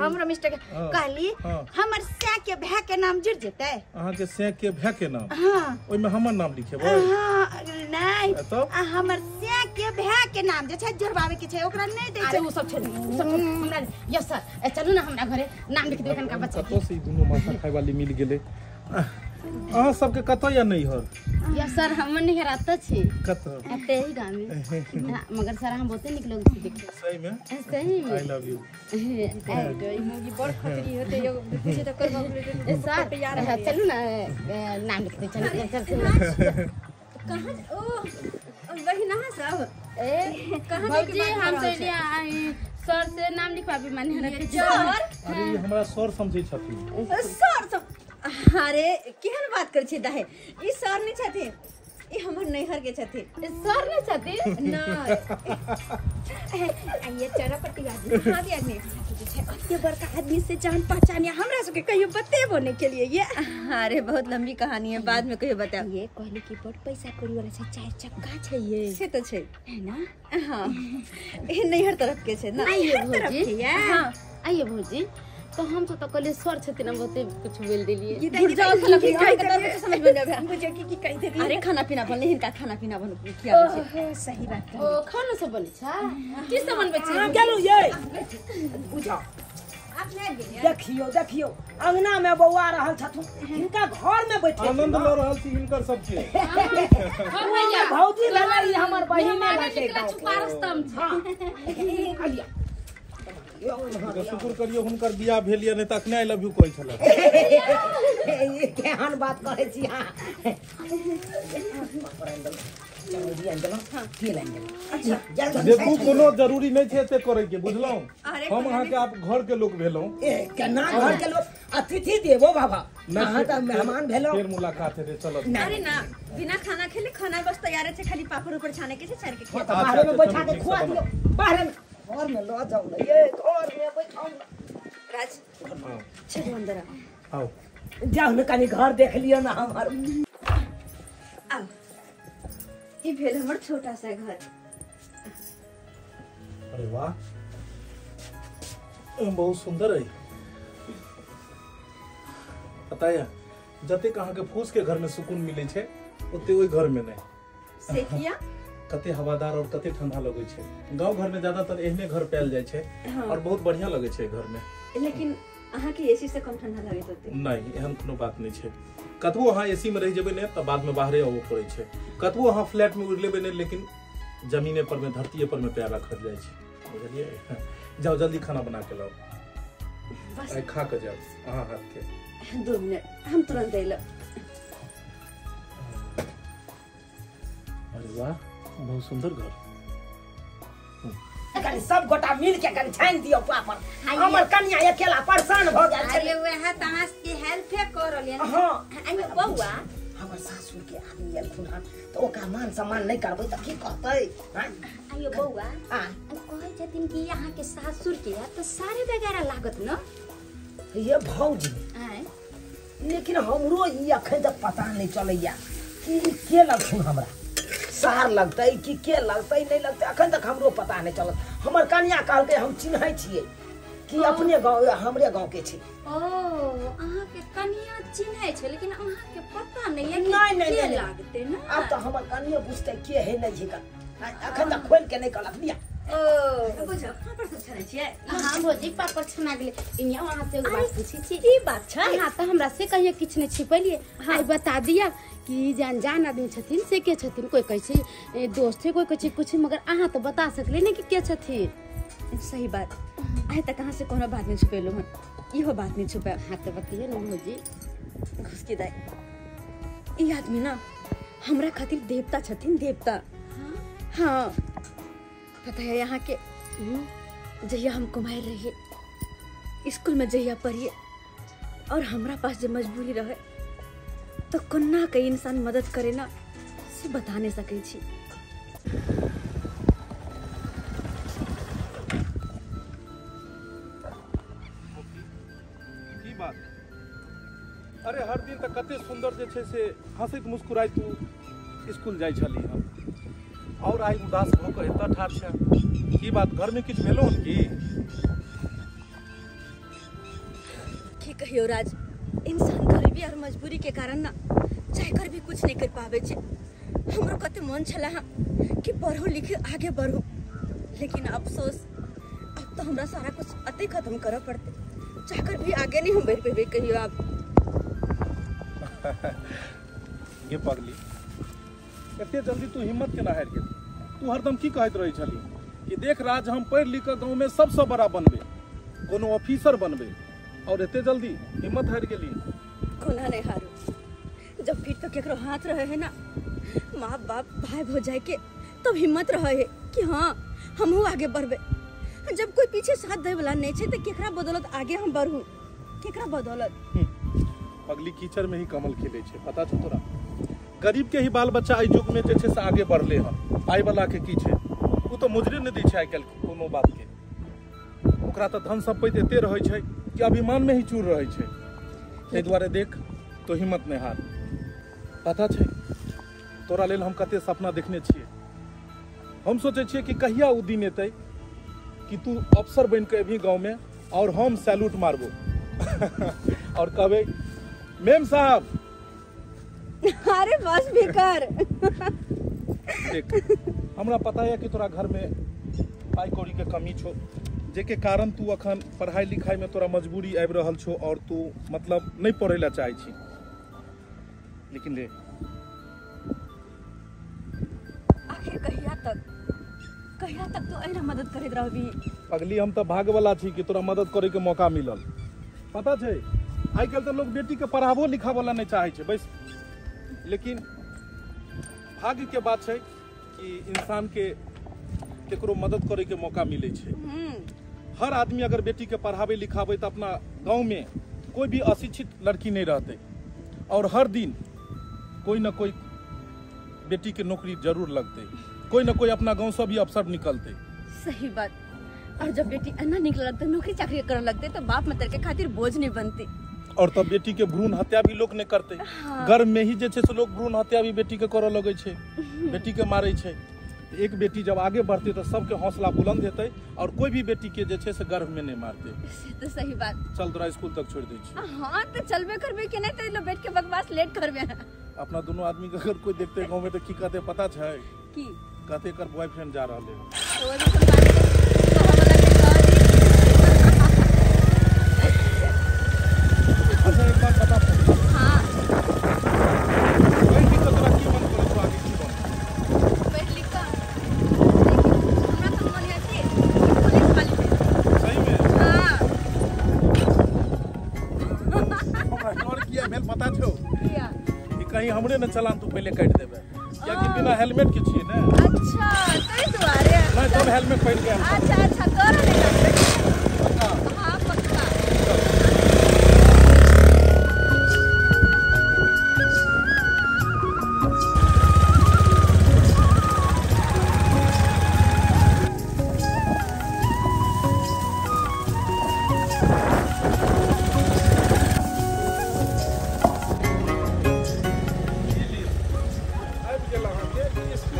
Speaker 2: हमरो मिस्टर के कहली
Speaker 3: हाँ।
Speaker 2: हमर सिया के भाई के नाम जुड़ जेतै
Speaker 3: अहाँके से के भाई के नाम
Speaker 2: हाँ
Speaker 3: ओइमे हमर नाम लिखेबै
Speaker 2: हाँ नहीं
Speaker 3: तो
Speaker 2: हमर सिया के भाई के नाम जे छै जोड़बावे के छै ओकरा नहीं दै
Speaker 6: अरे
Speaker 2: छै
Speaker 6: वो सब छोड़ वो सब छोड़। हमरा यस सर चलू ना हमरा घरे नाम लिख देबै कनका बच्चा
Speaker 3: कतौ से ई दुनू माथा खाय वाली मिल गेलै अहाँ सबके कतौ या नहीं हर
Speaker 6: यस सर हम नहीं हराते छी
Speaker 3: कतौ
Speaker 6: एते ही गाँव में मगर सर हम बहुते निक लोग छी देखे
Speaker 3: सही में
Speaker 6: सही में
Speaker 3: आई लव यू
Speaker 2: मुगी बड़ खतरी होते एगो पूछे त कर
Speaker 6: सर चलू ना नाम लिख दे चल
Speaker 2: कहां ओ वही ना सब
Speaker 6: ए भौजी हम चलिए आई सर से नाम लिखवाबी माने हरके
Speaker 2: सर
Speaker 3: अरे ये हमरा सर समझै छथिन
Speaker 2: सर सब अरे केहन बात कर छी दाहे ई सर नहीं छथिन ई हमर नैहर के छथिन
Speaker 6: सर नहीं छथिन
Speaker 2: ना ये चरपटी आदमी हां आदमी इतने बड़का आदमी से जान पहचान हमरा सबके कहियो बतेबो नहीं के लिए ये अरे बहुत लंबी कहानी है बाद में कहियो बताओ ये कहली कि बड़ पैसा कौड़ी वाला छै चार चक्का छै ये से तो छै है ना हां ए नैहर तरफ के छै ना
Speaker 6: आइए भौजी
Speaker 2: हां
Speaker 6: आइए भौजी तो हम तो कहले सर छथिन हम बहुते कुछ बोल देलिए
Speaker 2: जुड़ जाओ खाना पीना समझ में नहीं हम बुझे की कहि दे अरे खाना पीना बनले हिनका खाना पीना बन किया बुझे सही बात
Speaker 6: ओ खाना सब बनै छै की सब बनबै छै
Speaker 5: गेलू ये बुझा
Speaker 2: आप नहीं गेलिए
Speaker 5: देखियो देखियो अंगना में बौआ रहल छथुन हिनका घर में बैठे
Speaker 3: आनंद ल रहल छी हिनकर सबके
Speaker 5: भौजी लगा ई हमर बहिने लगे
Speaker 6: छुपारस्तम छै
Speaker 3: शुक्र करियो हुनकर बियाह भेल ये नहीं तखने आई लव यू कहै छले
Speaker 5: ये केहन बात कहै छी हां
Speaker 3: देखू कोनो जरूरी नहीं छै एते करे के बुझलौ हम अहाँ के आप घर के लोग भेलौ
Speaker 5: केना घर के लोग अतिथि देवो बाबा अहाँ त मेहमान भेलो
Speaker 3: फिर मुलाकात हेतै चलो
Speaker 2: अरे ना बिना खाना खेले खाना बस तैयार है खाली पापड़ ऊपर छाने के छाड़ के
Speaker 5: तो बाहर में बैठा के खुआ दियो बाहर में घर में लो जाओ ना ये घर में बैठाओ
Speaker 2: राज चलो अंदर
Speaker 3: आओ
Speaker 5: जाओ ना कनी घर देख लियो ना हमार
Speaker 2: आओ ये भेल हमर छोटा सा घर
Speaker 3: अरे वाह बहुत सुंदर है पता है जते अहाँ के फूस के घर में सुकून मिले छै ओते ओइ घर में नहीं
Speaker 2: से किया
Speaker 3: कते हवादार और कते ठंडा लगे छै गांव घर में ज्यादातर एहने घर पायल जाय छै और बहुत बढ़िया लगे छै घर में
Speaker 2: लेकिन अहाँ के एसी से कम ठंडा लागत होते
Speaker 3: नहीं एहन कोनो बात नहीं छै कतबो अहाँ एसी में रह जेबे ने त बाद में बाहरे आबो पड़े छै कतबो अहाँ फ्लैट में उड़ लेबे ने लेकिन जमीने पर में धरतीये पर में पैर रखल जाय छै बुझलिए जाओ जल्दी खाना बना के लाओ
Speaker 2: बस
Speaker 3: आई खा के जाओ अहाँ हाथ के
Speaker 2: 2 मिनट हम तुरंत अइल
Speaker 3: अरे वाह बहुत सुंदर घर
Speaker 5: कनी सब गोटा मिल के कनी छान दियो पापड़ हमर कन्या अकेला परेशान भ गेल छै
Speaker 2: अरे वह तास के हेल्प कर रहलिए
Speaker 5: हां
Speaker 2: आइमे बौआ
Speaker 5: हमर सासुर के आदमी एलखुन हन तो ओका मान सम्मान नहीं करबै त की कहतै
Speaker 2: आइयो बौआ कहै छथिन कि यहाँ के सासुर के तो सारे वगैरह लागत न
Speaker 5: ये भौजी लेकिन हमरो ई अखन तक पता नहीं चलैया कि के लगथुन हमरा सार लगतै कि के लगतै नहीं लगतै अखन तक हमरो पता नहीं चलत। हमर कन्या कहलकै हम चिन्है छियै कि अपने गाँव हमरे गाँव के छी।
Speaker 6: ओ अहाँ के कनिया चिन्है छै लेकिन अहाँ के पता नहीं है कि
Speaker 5: नहीं
Speaker 6: के
Speaker 5: नहीं
Speaker 6: लागते ना।
Speaker 5: अब तो हमर कन्या बुझतै के है नहीं झिका अखन तक खोल के नहीं कहलक दिया।
Speaker 6: ओ बुझो पापड़ सब छानै छियै। हां भौजी पापड़ छना गेलै इनिया वहां से एगो बात पूछी छी।
Speaker 2: की बात छै?
Speaker 6: अहाँ तो हमरा से कहिए किछ नहीं छिपलिए। हां बता दिया कि जान आदमी छथिन से के छथिन। कोई कहै छै दोस्त है कोई कहै छै कुछ मगर अहाँ तो बता सकले नहीं कि के छथिन।
Speaker 2: सही बात आइ तक कहाँ से कोनो बात नहीं छुपेलो हन इहो बात नहीं छुपा।
Speaker 6: हां तो बताइए ना भौजी।
Speaker 2: घुस के दाई ई आदमी ना हमरा खातिर देवता छथिन देवता। हाँ पता है यहाँ के जहिया हम कुमार रहिए स्कूल में जहिया पढ़िए और हमरा पास जो मजबूरी रहे तो कोना के इंसान मदद करे ना से बता नहीं सकै छी।
Speaker 3: की बात? अरे हर दिन तक कते सुंदर जे छै से हंसैत मुस्कुराइत तू स्कूल जाइ छली हम और आई उदास भ के एतऽ ठाढ़ छै। की बात घर में किछ भेलो हन
Speaker 2: की कहियो राज इंसान गरीबी और मजबूरी के कारण ना चाह कर भी कुछ नहीं कर पावे छे। हमरो कते मन छला कि पढ़ो लिखे आगे बढ़ो लेकिन अफसोस अब तो हमरा सारा कुछ अते खत्म करे पड़ते चाहकर भी आगे नहीं हम बढ़ पेबे कहियो आप।
Speaker 3: ये पगली एते जल्दी तू हिम्मत केना हारि गेली? तू हरदम की कहत रही छली कि देख राज हम पढ़ लिख के गाँव में सबसे बड़ा बनबे कोनो ऑफिसर बनबे और एते जल्दी हिम्मत हारि गेली?
Speaker 2: कोना नहीं हारू जब फिर तो केकरो हाथ रहे है ना माँ बाप भाई भौजाई के तब हिम्मत रहे है कि हाँ हमहू आगे बढ़बे। जब कोई पीछे साथ दे वाला नहीं छे तो केकरा बदौलत आगे हम बढ़ू केकरा बदौलत।
Speaker 3: पगली कीचड़ में ही कमल खिले छे पता छो तोरा? गरीब के ही बाल बच्चा आई युग में जे छे से आगे बढ़ले हन। आई वाला के की छे उ तो मुजरे नहीं दै छे आइ काल्हि कोनो बात के। ओकरा तो धन संपत्ति एते रहे छे कि अभिमान में ही चूर रहे छे। तै दुआरे देख तो हिम्मत नहीं हार। पता छे तोरा लेल हम कते सपना देखने छिए। हम सोचे छिए कि कहिया उ दिन एतै कि तू अफसर बन के अभी गाँव में और हम सैल्यूट मारबो और कहबे मेम साहब।
Speaker 2: अरे बस भी कर।
Speaker 3: देख हमरा पता है कि तोरा घर में पाई कौड़ी के कमी छो जेके कारण तू अखन पढ़ाई लिखाई में तोरा मजबूरी आबि रहल छो और तू मतलब नहीं पढ़े ला चाहे छी। लेकिन ले
Speaker 2: आखिर कहिया तक तो एना मदद करैत रहबी?
Speaker 3: पगली हम तो भाग वाला छी कि तोरा मदद करे के मौका मिलल। पता छे आई कल तो लोग बेटी के पढ़ाबो लिखावला नहीं चाहे छे बस। लेकिन भाग्य के बात है कि इंसान के केकरो मदद करे के मौका मिले छे। हर आदमी अगर बेटी के पढ़ावे लिखावे तो अपना गांव में कोई भी अशिक्षित लड़की नहीं रहते और हर दिन कोई ना कोई बेटी के नौकरी जरूर लगते। कोई ना कोई अपना गांव से भी अफसर निकलते।
Speaker 2: सही बात। और जब बेटी अन्ना निकल लगते नौकरी चाकरी करने लगते तो बाप मतर के खातिर बोझ नहीं बनती।
Speaker 3: और तब बेटी के भ्रूण हत्या भी लोग नहीं करते।
Speaker 2: हाँ।
Speaker 3: गर्भ में ही जे छे से लोग भ्रूण हत्या भी बेटी के करे लगे छे बेटी के मारे छे। एक बेटी जब आगे बढ़ते तो सबके हौसला बुलंद हेतै और कोई भी बेटी के जे छे से गर्भ में नहीं मारते।
Speaker 2: तो सही बात।
Speaker 3: चल तोरा स्कूल तक छोड़ दै छी।
Speaker 2: हाँ तो चलबे करबे कि नहीं तो लो बैठ के बकवास लेट करबे।
Speaker 3: अपना दोनों आदमी के अगर कोई देखते गांव में तो की कहते पता छे
Speaker 2: की
Speaker 3: कहते कर बॉयफ्रेंड जा रहले।
Speaker 2: तो वो तो बात है तो वाला के कह
Speaker 3: अच्छा एक बात बता।
Speaker 2: हां
Speaker 3: कोई भी तो तोरा की मन करे तो आगे की बन
Speaker 2: बैठ लिखा हमरा तो मन है पुलिस वाली में।
Speaker 3: सही में?
Speaker 2: हां
Speaker 3: और किया भेल पता छो
Speaker 2: किया
Speaker 3: कि कहीं हमरे न चलान तू पहले काट देबे क्योंकि बिना हेलमेट के छिए ना।
Speaker 2: अच्छा तई दुआरे
Speaker 3: नहीं तब हेलमेट पहन के आयल।
Speaker 2: अच्छा अच्छा तोरा नहीं करबे।
Speaker 3: पक्का?
Speaker 2: हां पक्का।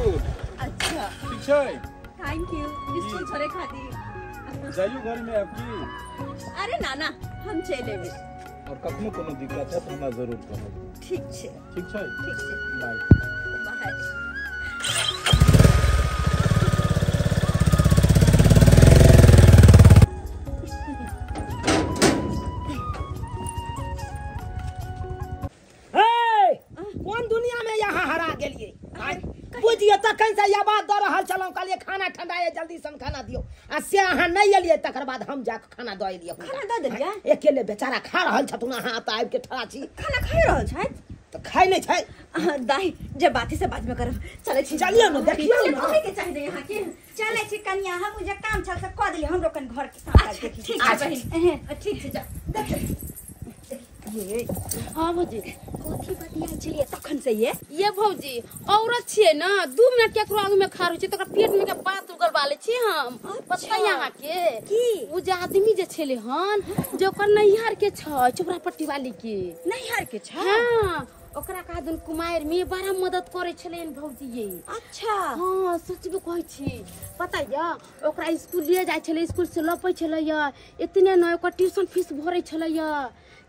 Speaker 3: स्कूल
Speaker 2: अच्छा
Speaker 3: ठीक छै
Speaker 2: थैंक यू स्कूल छोड़े खातिर
Speaker 3: जाइयो घर में आपकी
Speaker 2: अरे नाना हम चले भी
Speaker 3: और कखनो कोनो दिक्कत है तो हमरा जरूर कहब
Speaker 2: ठीक छे
Speaker 3: ठीक छै बाय
Speaker 2: बाय
Speaker 5: कौन दुनिया में यहाँ हरा गेलिए बुझिए तखन से यह बात दऽ रहल छलहुँ कहलिए खाना ठंडाए जल्दी सन खाना दियो आ से अहाँ नहीं एलिए तकर बाद हम जाके खाना दऽ एलिए
Speaker 2: खाना दऽ देलियै
Speaker 5: अकेले बेचारा खा रहल छथुन अहाँ तऽ आबि के ठड़ा छी
Speaker 2: खाना खाइ रहल छथि
Speaker 5: तऽ खाइ नहीं छै
Speaker 2: दाई जब बाती से बाद में करब चले छी
Speaker 5: चलिए न देखियो न
Speaker 2: कहे के चाहिए यहाँ के चले छी कन्या हम जे काम छल से कह देलिए हमरो कन घर के काम देखी ठीक है बहिन ठीक छै जा देख
Speaker 6: ये हाँ भौजी
Speaker 2: कथी बतिया छलिए तखन से
Speaker 6: ये भौजी औरत छिए ना 2 मिनट केकरो आगू में खा रहै छै तकर पेट में के बात उगलबा लै छी हम पता यहाँ के
Speaker 2: की
Speaker 6: वो जे आदमी जे छले हन जे ओकर नैहर के छ चोपड़ा पट्टी वाली के
Speaker 2: नैहर के छ
Speaker 6: हाँ ओकरा का दिन कुमार में बड़ा मदद करे छले भौजी ये
Speaker 2: अच्छा
Speaker 6: हाँ सचबे कहै छी पता या ओकरा स्कूल ले जाय छले स्कूल से लपै छले या इतने न ओकर ट्यूशन फीस भरै छले या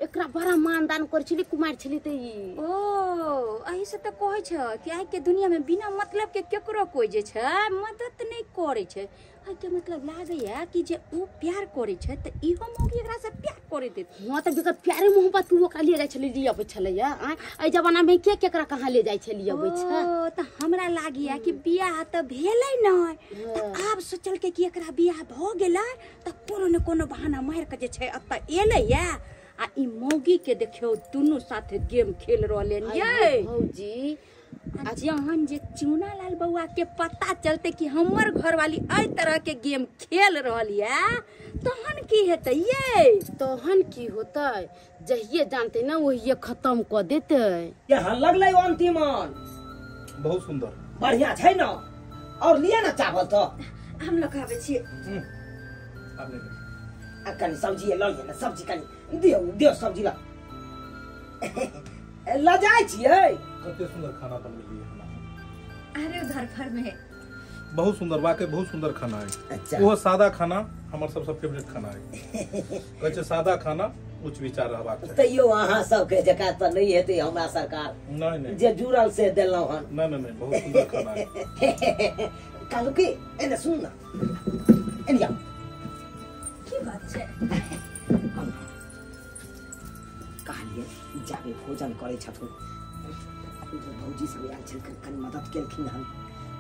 Speaker 6: एकरा बड़ा मानदान करे छली कुमार छली त ई
Speaker 2: ओ एही से त कहै छ कि आइ के दुनिया में बिना मतलब के केकरो कोई जे छ मदद नहीं करे छै आइ के मतलब लागे या कि जे ऊ प्यार करे छै त इहो मौगी एकरा से प्यार करे देत
Speaker 6: हां त बेकर प्यारे मोहब्बत तू ओकरा ले जाय छली लिया अबै छले या आई जमाना में के केकरा कहां ले जाय छली अबै छ
Speaker 2: ओ त हमरा लागिया कि बियाह त भेलै नै त आब सोचल के कि एकरा बियाह भ गेलै त कोनो न कोनो बहाना मार के जे छै अत्ता एलै या आ ई मौगी के देखियो दुनु साथे गेम खेल रहले ये
Speaker 6: भौजी
Speaker 2: आ जहन जे चूना लाल बउआ के पता चलते कि हमर घरवाली एई तरह के गेम खेल रहल या तहन की हेतै ये
Speaker 6: तहन की होतै जहिए जानते ना वही खत्म क देते
Speaker 5: यहाँ लगले अंतिमन
Speaker 3: बहुत सुंदर
Speaker 5: बढ़िया छै न और लिए ना चावल तो
Speaker 2: हम लोग खावे छी
Speaker 3: आप ले
Speaker 5: आ कनी सब्जी ल लिए ना सब्जी कनी दियो सब्जी ला ल जाय छियै
Speaker 3: कते सुंदर खाना बनलिए हमरा
Speaker 2: अरे उधर घर में
Speaker 3: बहुत सुंदर वाकई बहुत सुंदर खाना है
Speaker 5: अच्छा
Speaker 3: वो सादा खाना हमर सबसे फेवरेट खाना है कहै छै सादा खाना उच्च विचार रहबाक चाही
Speaker 5: तैयो अहाँ सबके जका त नहीं हेतै हमरा सरकार
Speaker 3: नहीं नहीं
Speaker 5: जे जुड़ल से देलौ हन
Speaker 3: नहीं नहीं बहुत सुंदर खाना है
Speaker 5: कालू के एने सुन ना एनिया
Speaker 2: की बात छै
Speaker 5: कहलिए जाके भोजन करे छथुन भौजी सब आयल छलखिन कनी मदद केलखिन हन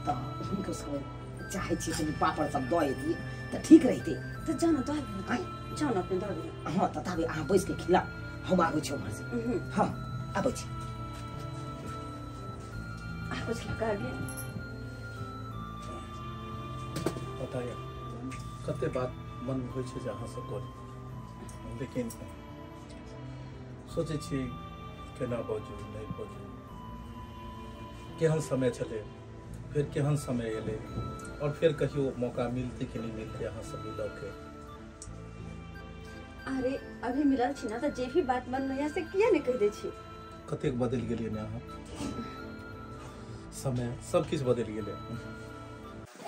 Speaker 5: त हुनको सब चाहे छी कनी पापड़ सब दए दिए त ठीक रहिते
Speaker 2: त जान दऽ आइ जान अपन दऽ दे
Speaker 5: हाँ त ताबे अहाँ बैस के खिला हम आबै छी उम्हर से हाँ आबै छी
Speaker 2: आ कुछ लगा दे
Speaker 3: पता है कते बात मन में होइ छै जे अहाँ सब करी लेकिन सोचे छी केना बाजू नहीं बाजू केहन समय चले फिर केहन समय एले और फिर कहियो मौका मिलते कि नहीं मिलते अहाँ सब मिल के
Speaker 2: अरे अभी मिलल छी ना त जे भी बात मन में से किया नहीं कह दे छी
Speaker 3: कतेक बदल गेलिए ने अहाँ समय सब किछ बदल गेले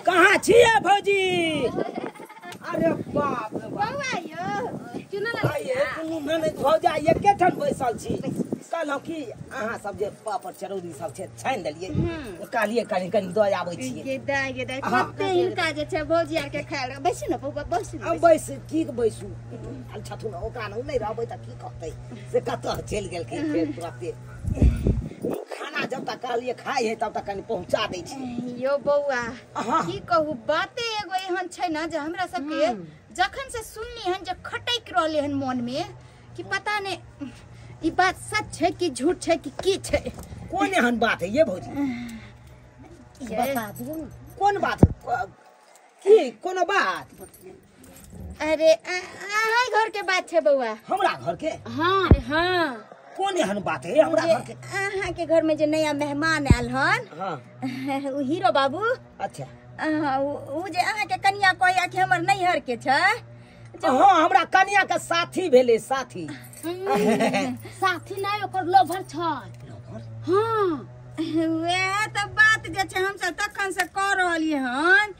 Speaker 5: कहाँ छियै भौजी अरे बाप रे बाप
Speaker 2: बउआ यो चुना
Speaker 5: आइए कोनो ननद भौजा एके ठाम बैसल छी कहलहुँ कि अहाँ सब जे पापड़ चरौरी सब छै छानि देलिए कहलिए कनी कनी दऽ आबै छियै
Speaker 2: के दाई कते हिनका जे छै भौजी आर के खाय बैसू न बउआ बैसू
Speaker 5: अब बैस की बैसू आल छथुन ओकरा नहीं रहबै त की कहतै से कतऽ चलि गेलखिन फेर तुरते खाना जब तक कहलिए खाइ है तब तक कनी पहुंचा दै छी
Speaker 4: यो बउआ
Speaker 5: हाँ।
Speaker 4: की कहू बाते एगो एहन छै ना जे हमरा सबके जखन से सुनली हन जे खटैक रहले हन मन में कि पता ने ई बात सच छै कि झूठ छै कि की छै
Speaker 5: कौन एहन बात है ये भौजी
Speaker 4: बता
Speaker 5: दियो कौन बात की कोनो बात
Speaker 4: अरे अहाँ घर के बात छै बउआ
Speaker 5: हमरा घर के
Speaker 4: हाँ हाँ
Speaker 5: कौन एहन बात है हमरा घर के
Speaker 4: अहाँ के घर में जे नया मेहमान आयल हन
Speaker 5: हाँ
Speaker 4: उ हीरो बाबू
Speaker 5: अच्छा
Speaker 4: उ जे अहाँ के कनिया कहया कि हमर नैहर के छै
Speaker 5: हाँ हमरा कन्या के साथी भेले साथी
Speaker 6: साथी नहीं ओकर लोभर छ हाँ
Speaker 4: वह तो बात जे छै हम सब तखन
Speaker 2: छलिए हन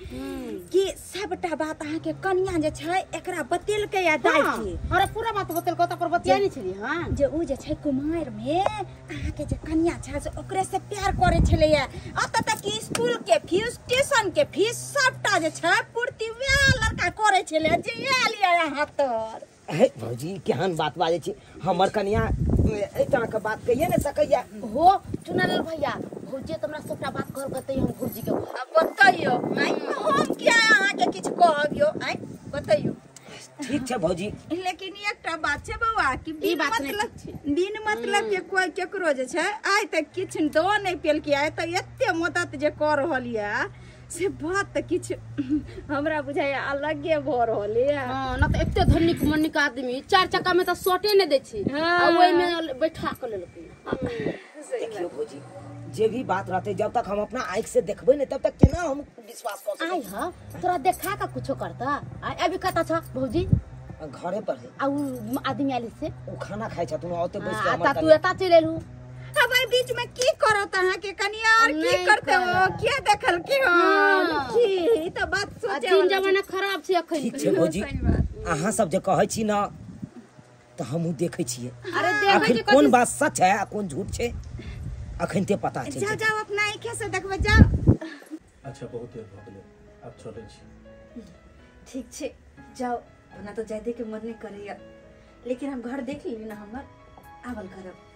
Speaker 2: कि सबटा बात अहाँ के कन्या जे छै एकरा बतेलकै या दाइ के।
Speaker 6: अरे पूरा बात बतेल को पर बतिया नहीं छली हां
Speaker 2: जे उ जे छै कुमार में अहाँ के जे कन्या छै से ओकरे से प्यार करे छले या। अत तक कि स्कूल के फीस ट्यूशन के फीस सबटा जे छै पूर्ति वह लड़का करे छले जे आयल या यहाँ तर।
Speaker 5: हे भौजी केहन बात बाजै छी, हमर कन्या ए तरह के बात कहिए न सकैया।
Speaker 6: हो चुनालाल भैया भौजी हमरा सबटा बात कर कतै हम भौजी के
Speaker 2: बताइयो आई हम क्या अहाँ के किछ कहबियो आई बताइयो।
Speaker 5: ठीक छै भौजी,
Speaker 2: लेकिन एकटा बात छै बौआ कि
Speaker 6: ई बात नहीं
Speaker 2: बिन मतलब के कोई केकरो जे छै आइ तक किछ दो नहीं पेल के आइ त एते मदद जे कर रहल या से बात त किछ हमरा बुझाया अलगे भ रहल या।
Speaker 6: हां न त एते धनिक मनिक आदमी 4 चक्का में त सोटे ने दै छी आ ओइ में बैठा के लेलकै।
Speaker 5: देखियो भौजी जे भी बात रहते जब तक हम अपना आँख से देखबे नहीं तब तक केना हम विश्वास कर सकते।
Speaker 6: आई ह तोरा देखा का कुछो करता आ अभी कता छ भौजी
Speaker 5: घरे पर है
Speaker 6: आ उ आदमी आली से
Speaker 5: वो खाना खाए छथुन ओते बैठ के
Speaker 6: आता
Speaker 5: हमर
Speaker 6: तू एता चल एलू
Speaker 2: अब ए बीच में की करत अहाँ के कनिया और की
Speaker 6: नहीं
Speaker 2: करते हो
Speaker 6: करब।
Speaker 2: क्या देखल की हो
Speaker 6: हाँ।
Speaker 2: की ई त बात सोचे
Speaker 6: दिन जमाना खराब छै अखन।
Speaker 5: ठीक छै भौजी, अहाँ सब जे कहै छी ना तो हमहू देखै छियै
Speaker 6: अरे देखे
Speaker 5: आखिर
Speaker 6: जे
Speaker 5: कोन बात सच है आ कोन झूठ छै अखन ते पता
Speaker 2: जा
Speaker 5: छै।
Speaker 2: जाओ अपना आंखें से देखबे जाओ।
Speaker 3: अच्छा बहुत देर भ गेलै, अब चलै छी।
Speaker 7: ठीक छे जाओ, ओना तो जाय दे के मन नहीं करैया, लेकिन हम घर देख ली ना हमर आवल करब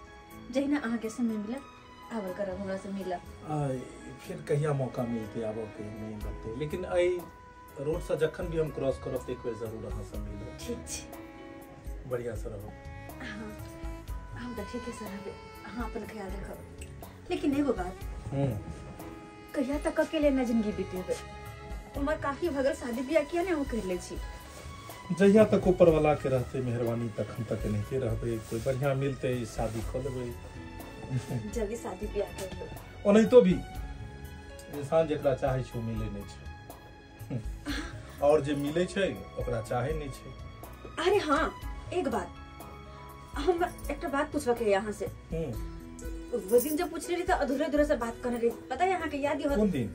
Speaker 7: जहिना अहाँ के समय मिलत आवल करब हमरा से मिलत।
Speaker 3: आई फिर कहिया मौका मिलते आबो के नहीं बनते, लेकिन आई रोड से जखन भी हम क्रॉस करब एक बेर जरूर अहाँ से मिलब।
Speaker 7: ठीक छे
Speaker 3: बढ़िया से रहो।
Speaker 7: हाँ हम तो ठीक है सर, हाँ अपन ख्याल रखब। लेकिन एगो बात, कहिया तक अकेले न जिंदगी बीतेबे, उम्र काफी भगल शादी ब्याह किया ने हम कर ले छी।
Speaker 3: जहिया तक ऊपर वाला के रहते मेहरबानी तक हम तक नहीं रहबे, कोई बढ़िया मिलते शादी कर लेबे।
Speaker 7: जल्दी शादी ब्याह कर लो।
Speaker 3: और नहीं तो भी इंसान जकरा चाहे छो मिले नहीं छे और जे मिले छे ओकरा चाहे नहीं छे।
Speaker 7: अरे हाँ एक बात, हम एक बात पूछवा के यहाँ से। वो दिन जब पूछ रही तो अधूरे अधूरे से बात कर रही, पता है यहाँ के याद हो
Speaker 3: कौन दिन?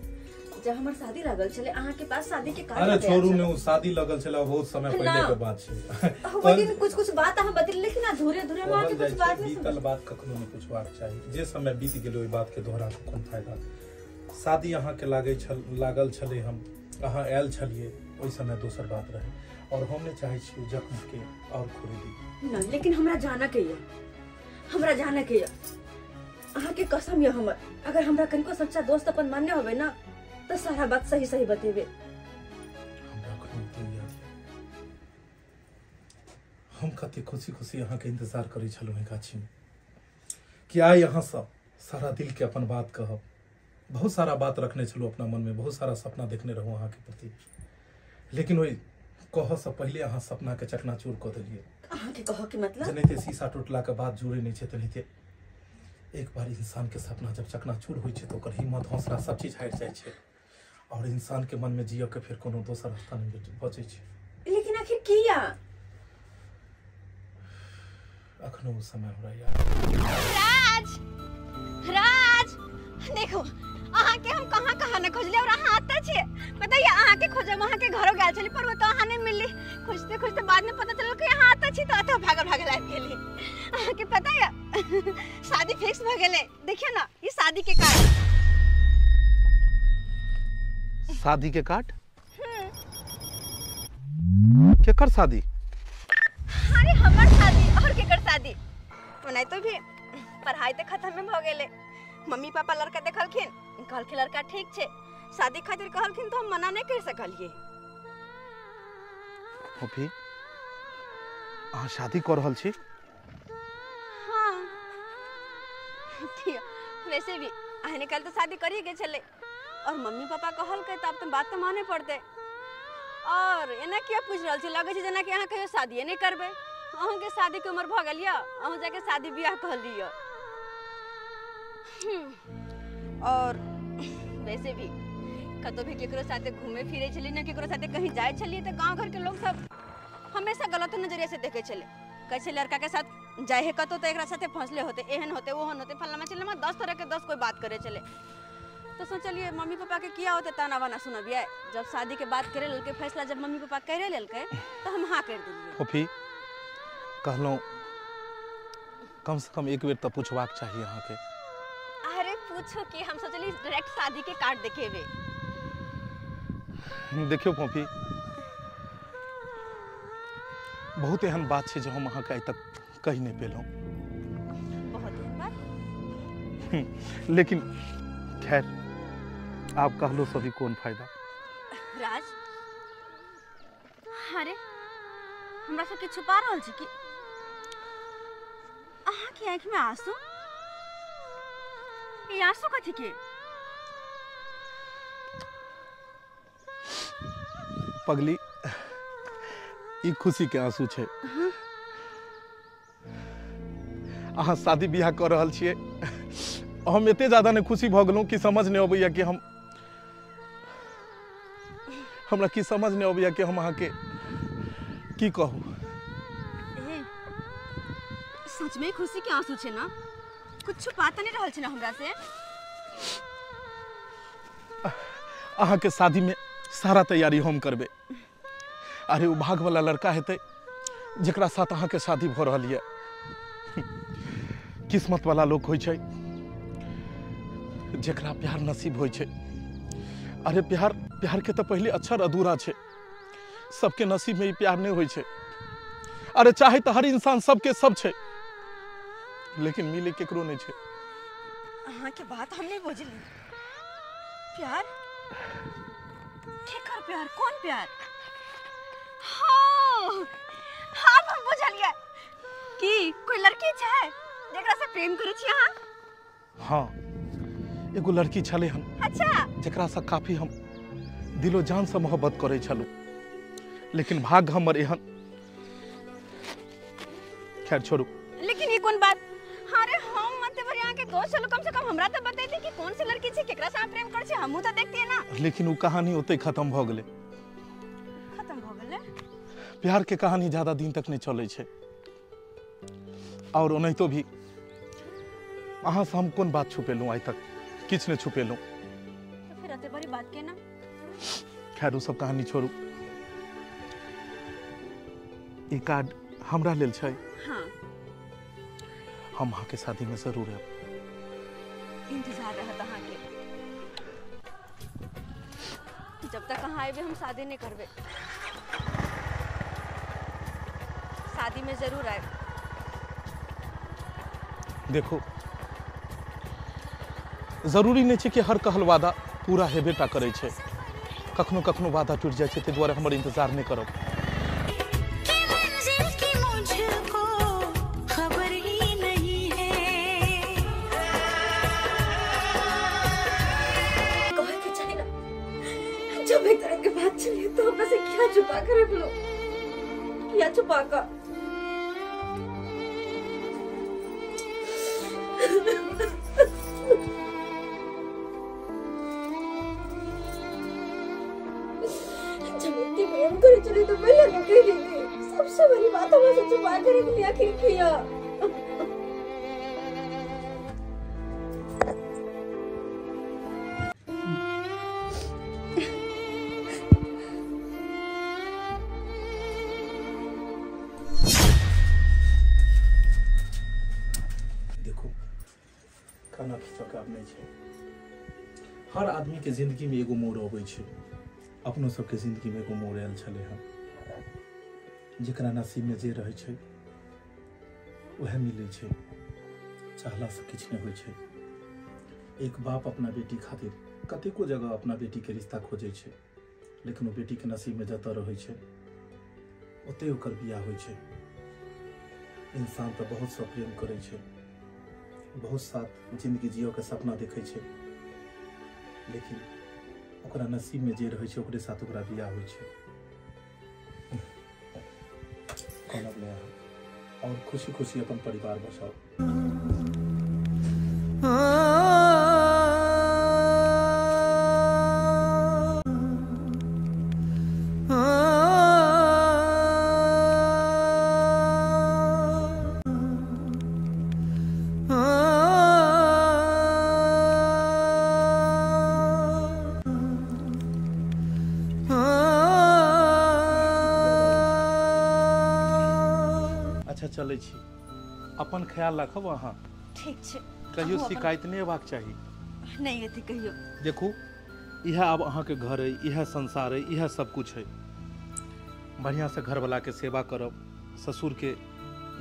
Speaker 7: जब हमार शादी लागल चले अहाँ के पास शादी के कार्ड
Speaker 3: अरे छोरू ने शादी लगल छला बहुत समय पहले के बात छे।
Speaker 7: वो दिन कुछ बात हम बतेल, लेकिन अधूरे अधूरे में आके कुछ बात नहीं
Speaker 3: बीतल बात कखनो नहीं पूछबाक चाहिए। जे समय बीत गेल ओई बात के दोहरा के कोन फायदा। शादी अहाँ के लागल छले, हम अहाँ आयल छलिए, ओई समय दोसर बात रहे और हम ने चाहे छी जख्म के और खुरेदी
Speaker 7: ना। लेकिन हमरा जाना के या, हमरा जाना के या, अहाँ के कसम या हमर, अगर हमरा कनको सच्चा दोस्त अपन मानने होबे ना तो सारा बात सही सही बतेबे।
Speaker 3: हम कते खुशी खुशी अहाँ के इंतजार करे छलु है गाछी में कि आइ यहाँ सब सारा दिल के अपन बात कहब। बहुत सारा बात रखने छलु अपना मन में, बहुत सारा सपना देखने रहूं अहाँ के प्रति, लेकिन वही कह से पहले अहाँ सपना के चकनाचूर कर दिलिए।
Speaker 7: अहाँ के कहो के मतलब
Speaker 3: जनेते शीशा टूटला के बाद जुड़े नहीं छे तनेते एक बार इंसान के सपना जब चकनाचूर होय छे तो ओकर हिम्मत हौसला सब चीज हट जाय छे और इंसान के मन में जियो के फिर कोनो दोसर रास्ता नहीं बचे छे।
Speaker 7: लेकिन आखिर किया
Speaker 3: अखनो वो समय हो रहा
Speaker 8: राज राज देखो अहाँ के हम कहाँ न खोजले और अहाँ आता छे। बताइए अहाँ के खोजे वहाँ के घरों गए छली पर वो तो अहाँ नहीं मिलली। खोजते खोजते बाद में पता चलल कि अहाँ आता छी तो अथा भागल आबि गेली। अहाँ के पता है शादी फिक्स भ गेले। देखियो ना ये शादी के कार्ड।
Speaker 3: शादी के कार्ड? केकर शादी?
Speaker 8: अरे हमर शादी और केकर शादी? नहीं तो भी पढ़ाई तो खत्म में भ गेले। मम्मी पापा लड़का देखलखिन, कहलखिन लड़का ठीक छे, शादी खातिर कहलखिन तो हम मना नहीं कर सकलिए।
Speaker 3: होफी अहाँ शादी कर रहल छी?
Speaker 8: हाँ ठीक, वैसे भी अहने कल तो शादी करिए के चले और मम्मी पापा कहल के तब तो बात तो माने पड़ते। और एना क्या पूछ रहल छी, लगे छै जना कि अहाँ कहियो शादी नहीं करबे। अहूँ के शादी के उम्र भ गेल या, अहूँ जाके शादी ब्याह कर लियो। और वैसे भी कतो भी केकरो साथे घूमे फिरे चली ना, केकरो साथे कहीं जाए चलिए तो गांव घर के लोग सब हमेशा गलत नजरिए से देखे चले। कैसे लड़का के साथ जाए है कतो तो एकरा साथे फंसले होते, एहन होते, ओहन होते, फलना चिल्ला 10 तरह के 10 कोई बात करे चले। तो सोचलिए मम्मी पापा के किया होते ताना बाना सुनबिए। जब शादी के बात करे ललके फैसला जब मम्मी पापा करे ललके तो हम हाँ कर दिलिए।
Speaker 3: फूफी कहलौं कम से कम एक बेर तो पूछबाक चाहिए अहाँ के।
Speaker 8: अरे पूछो कि हम सोचली डायरेक्ट शादी के कार्ड देखेबे।
Speaker 3: देखियो फूफी बहुत एहन बात है जो हम अहाँ के आइ तक कही नहीं पेलौं।
Speaker 8: बहुत एहन बात।
Speaker 3: लेकिन खैर आप कहलो सभी कौन फायदा।
Speaker 8: राज अरे हमरा सबके छुपा रहल छी कि अहाँ के आँख में आंसू? ये आंसू कथी के?
Speaker 3: पगली ई खुशी के आंसू छे। अहाँ शादी बियाह कर रहल छियै। हम एते ज्यादा ने खुशी भ गेलौं कि समझ नहीं अबैया कि हमरा की समझ नहीं अबैया कि हम अहाँ के की कहूँ।
Speaker 8: सच में खुशी के आंसू छे ना? कुछ छुपा तो नहीं रहल छे ना हमरा से?
Speaker 3: अहाँ के शादी में सारा तैयारी हम करबे। अरे वो भाग वाला लड़का हेते जेकरा साथ अहाँ के शादी भ रहल है। किस्मत वाला लोग होय छै जेकरा प्यार नसीब होय छै। अरे प्यार के तो पहले अक्षर अधूरा छे। सबके नसीब में ही प्यार नहीं होय छै। अरे चाहे तो हर इंसान सबके सब छे लेकिन मिले केकरो नहीं छे।
Speaker 8: अहाँ के बात हम नहीं बुझली। प्यार केकर प्यार? कौन प्यार? हाँ हम बुझलिए कि कोई लड़की छै जेकरा से प्रेम करै छी अहाँ।
Speaker 3: हाँ एगो लड़की छले हन।
Speaker 8: अच्छा
Speaker 3: जेकरा से काफी हम दिलो जान से मोहब्बत करे छलू लेकिन भाग हमर एहन। खैर छोड़ू।
Speaker 8: लेकिन ये कौन बात? अरे हम मते भर यहाँ के दोस्त चलो कम से कम हमरा तो बता दी कि कौन सी लड़की छी केकरा से प्रेम कर छी। हमहू तो देखती है ना।
Speaker 3: लेकिन वो कहानी ओते खत्म भ गेले।
Speaker 8: खत्म भ गेले?
Speaker 3: प्यार के कहानी ज्यादा दिन तक नहीं चले छे। और ओनाहितो भी अहाँ से हम कौन बात छुपेलू? आइ तक किछ नहीं छुपेलू।
Speaker 8: तो फिर अते बड़ी बात के ना।
Speaker 3: खैर वो सब कहानी छोड़ू। ई कार्ड हमरा लेल छै।
Speaker 8: हाँ
Speaker 3: हम अहाँ के शादी में जरूर है।
Speaker 8: इंतजार रहत अहाँ के। जब तक अहाँ आइबे हम शादी नहीं करबे। शादी में जरूर आए।
Speaker 3: देखो जरूरी नहीं है कि हर कहल वादा पूरा हेबेटा करे छे। कखनो कखनो वादा टूट जाए छे। ते द्वारा हमर इंतजार नहीं करब।
Speaker 7: जब एक तरह की बात चली तो हम से क्या छुपा कर रख लो? क्या छुपा कर? जब इतनी प्रेम करे चली तो पहले नहीं कह रही थी। सबसे बड़ी बात हमसे छुपा कर रख लिया। आखिर किया
Speaker 3: हर आदमी के जिंदगी में एगो मोड़ अबै छै। अपनो सबके जिंदगी में एगो मोड़ आयल छले हन। जेकरा नसीब में जे रहे छै वह मिले छै। चाहला से किछ नहीं होय छै। एक बाप अपना बेटी खातिर कतेको जगह अपना बेटी के रिश्ता खोजे छै लेकिन वो बेटी के नसीब में जतऽ रहे छै ओते ओकर बियाह होय छै। इंसान तो बहुत सा प्रेम करे छै, बहुत साथ जिंदगी जियो के सपना देखे छै लेकिन ओकरा नसीब में जे रहे छै ओकरे साथ ओकरा बियाह होय छै। कहब ले और खुशी खुशी अपन परिवार बसाओ। चलै छी, अपन ख्याल रखब अहाँ।
Speaker 8: ठीक छै।
Speaker 3: कहियो शिकायत नहीं हेबाक चाही।
Speaker 8: नहीं हेतै कहियो।
Speaker 3: देखू यह अब अहाँ के घर है, यह संसार है, यह सब कुछ है। बढ़िया से घर वाला के सेवा करब, ससुर के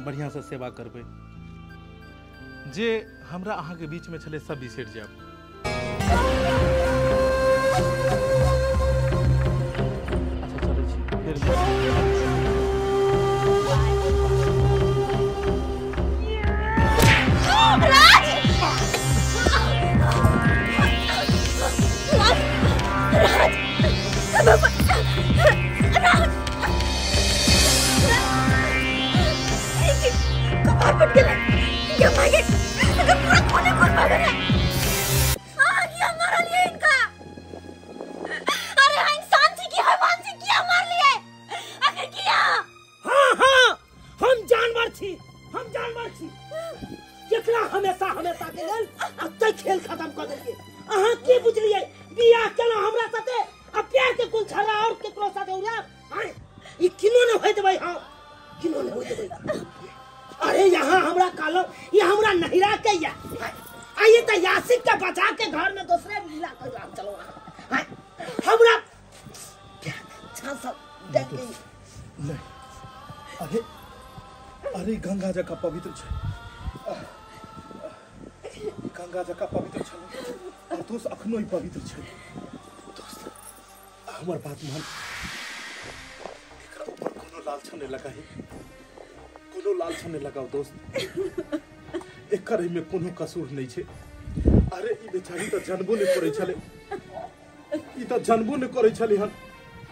Speaker 3: बढ़िया से सेवा करबे, जे हमरा अहाँ के बीच में छले सब बिसरि जाब। अच्छा चलै छी फिर।
Speaker 5: हमेशा हमेशा के लेल अत्ते खेल खत्म कर देलिए। अहाँ की बुझलिए बियाह केना हमरा साथे आ प्यार के कुल छला और केकरो साथे उड़ा हाय ई किनो न होय देबै। हां किनो न होय देबै। अरे यहाँ हमरा कालो ये हमरा नहिरा के या आइए त यासिक के बचा के घर में दूसरे मिला कर राम चलो। हाय हमरा अच्छा सब देखे
Speaker 3: नहीं। अरे अरे गंगा जी का पवित्र छै, गंगा जी का पवित्र छै और दोस्त अखनो ही पवित्र छै। दोस्त हमर बात मान, एकरा ऊपर कोनो लालछन नहीं लगाई, कोनो लालछन नहीं लगाओ दोस्त। एकर में कोनो कसूर नहीं छै। अरे ई बेचारी त जानबो नहीं करे छले, ई त जानबो नहीं करे छले हन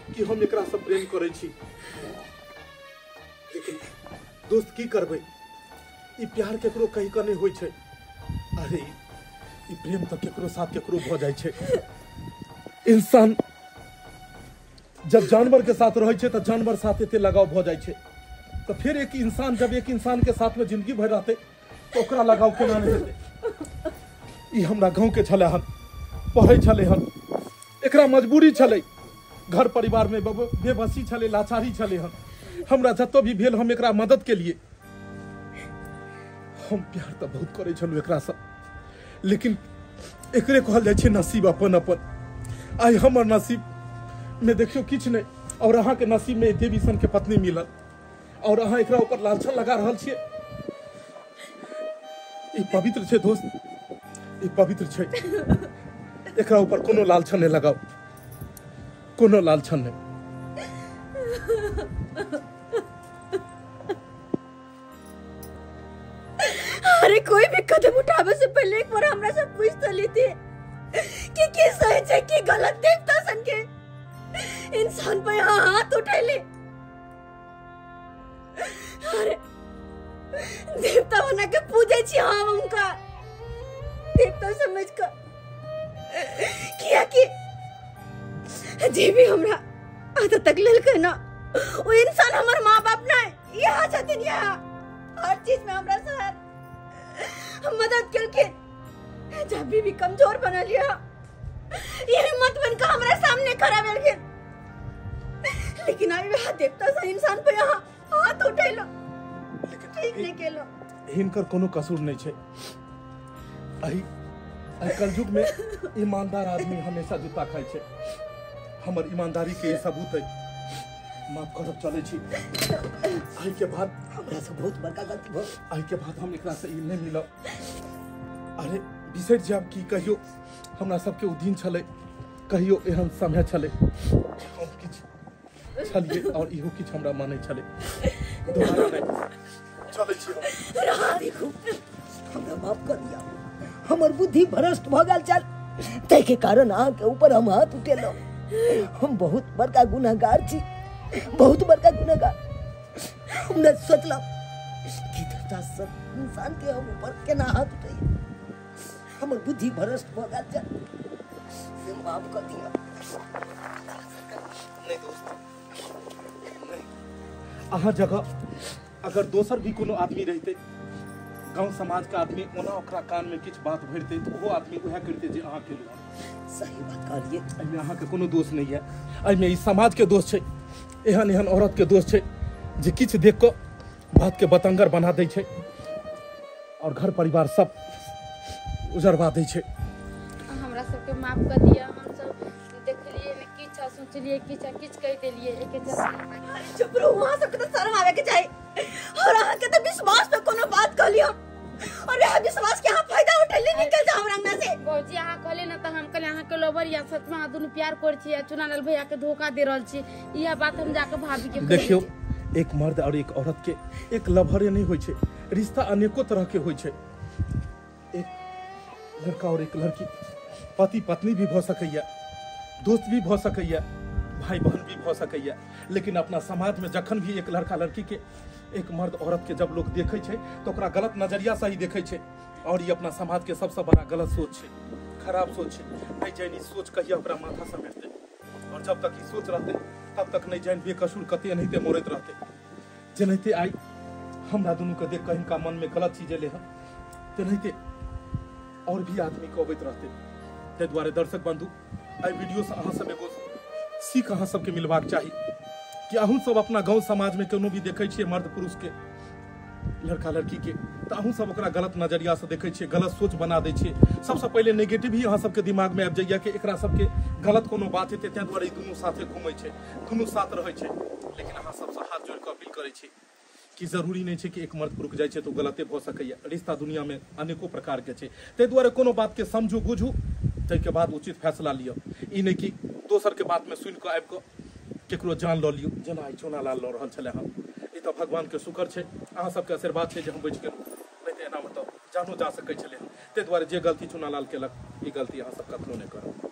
Speaker 3: कि हम एकरा से प्रेम करे छी। लेकिन दोस्त की करबे, ई प्यार केकरो कहीं का नहीं होय छै। अरे ई प्रेम तो केकरो साथ केकरो भ जाय छै। इंसान जब जानवर के साथ रहे छै त जानवर साथ एते लगाव भ जाय छै, तो फिर एक इंसान जब एक इंसान के साथ में जिंदगी भर रहते तो ओकरा लगाव केना नहीं हेतै। ई हमरा गांव के छले हन, पढ़े छले हन, एकरा मजबूरी छले, घर परिवार में बेबसी छले, लाचारी छले हन। हमरा जतो भी भेल हम एकरा मदद के लिए हम प्यार तो बहुत करे छलु एकरा से, लेकिन एकरे कहल जाय छै नसीब अपन अपन। आई हमर नसीब में देखियो किछ नहीं, और अहाँ के नसीब में देवी सन के पत्नी मिलल और अहाँ एकरा ऊपर लालछन लगा रहल छियै। ई पवित्र छै दोस्त, ई पवित्र छै। एकरा ऊपर कोनो लालछन नहीं लगाओ, कोनो लालछन नहीं।
Speaker 8: अरे कोई भी कदम उठावे से पहले एक बार हमरा से पूछ तो लेती कि सही है कि गलत देखता सन के इंसान पे यहाँ हाथ उठैले। अरे देवता बना के पूजे छी हम उनका, देवता समझ कर किया कि जे भी हमरा आज तक लेलकै ना वो इंसान हमर माँ बाप ना यहाँ छथिन। यहाँ हर चीज में हमरा साथ मदद करके जब भी कमजोर बना लिया ये हिम्मत बनकर हमारे सामने खड़ा भेल गेल। लेकिन आई वह देवता सा इंसान पे यहाँ हाथ उठेलो, ठीक नहीं केलो।
Speaker 3: हिनकर कोनो कसूर नहीं छै। आई कलयुग में ईमानदार आदमी हमेशा जूता खाई छै। हमर ईमानदारी के सबूत है, माफ करब चले छी। आई के बाद
Speaker 5: हमरा से बहुत बड़का गलती भ
Speaker 3: आई के बाद हम एकरा से नहीं मिलब। अरे बिसरि जाब कि कहियो हमरा सबके उदीन छले, कहियो एहन समय छले हम किछ छलिए और इहो किछ हमरा माने छले। दोबारा नहीं चले छी हम।
Speaker 5: देखो हमरा माफ कर दिया, हमर बुद्धि भ्रष्ट भ गेल चल तै के कारण अहाँ के ऊपर हम हाथ उठेलौ। हम बहुत बड़का गुनाहगार छी, बहुत बड़का गुनाहगार। हमने सोचला कि देवता सब इंसान के हम ऊपर केना हाथ उठाई, हमर बुद्धि भ्रष्ट भ गेल चल माफ कर दिया।
Speaker 3: नहीं दोस्त नहीं, अहाँ जगह अगर दोसर भी कोनो आदमी रहते, गांव समाज का आदमी ओना ओकरा कान में किछ बात भरते तो वो आदमी वह करते जे अहाँ केलु।
Speaker 5: सही बात कहलिए,
Speaker 3: एहिमे अहाँ के कोनो दोष नहीं है। एहिमे ई समाज के दोष छै, एहन एहन औरत के दोष छै जे किछ देख के बात के बतंगर बना दै छै और घर परिवार सब उजरवा दै छै।
Speaker 6: हमरा सबके माफ कर दिया, हम सब देखलिए ने किछ सोचलिए किछ कह देलिए एके चलते।
Speaker 8: चुप रहो, वहां सबके तो शर्म आवे के चाहिए और अहाँ के तो विश्वास पे कोनो बात कर लियो और यह विश्वास के अहाँ फायदा उठैले निकल जाओ हमरा अंगना से।
Speaker 6: भौजी अहाँ कहले न त हम कहले अहाँ के लोबर या सच में दुनु प्यार कर छी, चुनालाल भैया के धोखा दे रहल छी। यह बात हम जाके भाभी के
Speaker 3: देखियो, एक मर्द और एक औरत के एक लभरे नहीं होय छै, रिश्ता अनेको तरह के होय छै। एक लड़का और एक लड़की पति पत्नी भी भ सकैया, दोस्त भी भ सकैया, भाई बहन भी भ सकैया, लेकिन अपना समाज में जखन भी एक लड़का लड़की के एक मर्द औरत के जब लोग देखे छै तो ओकरा गलत नजरिया से ही देखे छै और ये अपना समाज के सबसे बड़ा गलत सोच छै, खराब सोच छै। नहीं जानी सोच कहिया ओकरा माथा से बैठते और जब तक ई सोच रहते तब तक नहीं जान बेकसूर कते एनाहिते मरैत रहते। जेनाहिते आई हमरा दुनू के देख कहीं का मन में गलत चीज एले हन, तेनाहिते और भी आदमी के अबैत रहते। ताहि दुआरे दर्शक बंधु, आई वीडियो से अहाँ सब एगो सीख अहाँ सबके मिलबाक चाही कि अहूँ सब अपना गाँव समाज में कोनो भी देखे छियै मर्द पुरुष के, लड़का लड़की के, तो अहूँ सब ओकरा गलत नजरिया से देखे छियै, गलत सोच बना दै छियै। सबसे पहले नेगेटिव ही अहाँ सबके दिमाग में आबि जाइए कि एकरा सबके गलत कोनो बात हेतै, ताहि दुआरे दुनू साथे घूमै छै, दुनू साथ रहै छै। लेकिन अहाँ सबसे हाथ जोड़ के अपील करै छी कि जरूरी नहीं छै कि एक मर्द पुरुष जाइ छै तो गलते भ सकैया। रिश्ता दुनिया में अनेको प्रकार के छै, ताहि दुआरे कोनो बात के समझू बुझू, ताहिके बाद उचित फैसला लिअ। ई नहीं कि दोसर के बात में सुनि कऽ आबि कऽ केकरो जान लऽ लियौ, जेना आई चुनालाल लऽ रहल छलै हन। ई तऽ भगवान के शुक्र छै, अहाँ सबके आशीर्वाद छै जे हम बचि गेलहुँ, नहीं तऽ एना मतलब जानो जा सकै छलै। ताहि दुआरे जे गलती चुनालाल केलक, ई गलती अहाँ सब कखनो नहीं करब।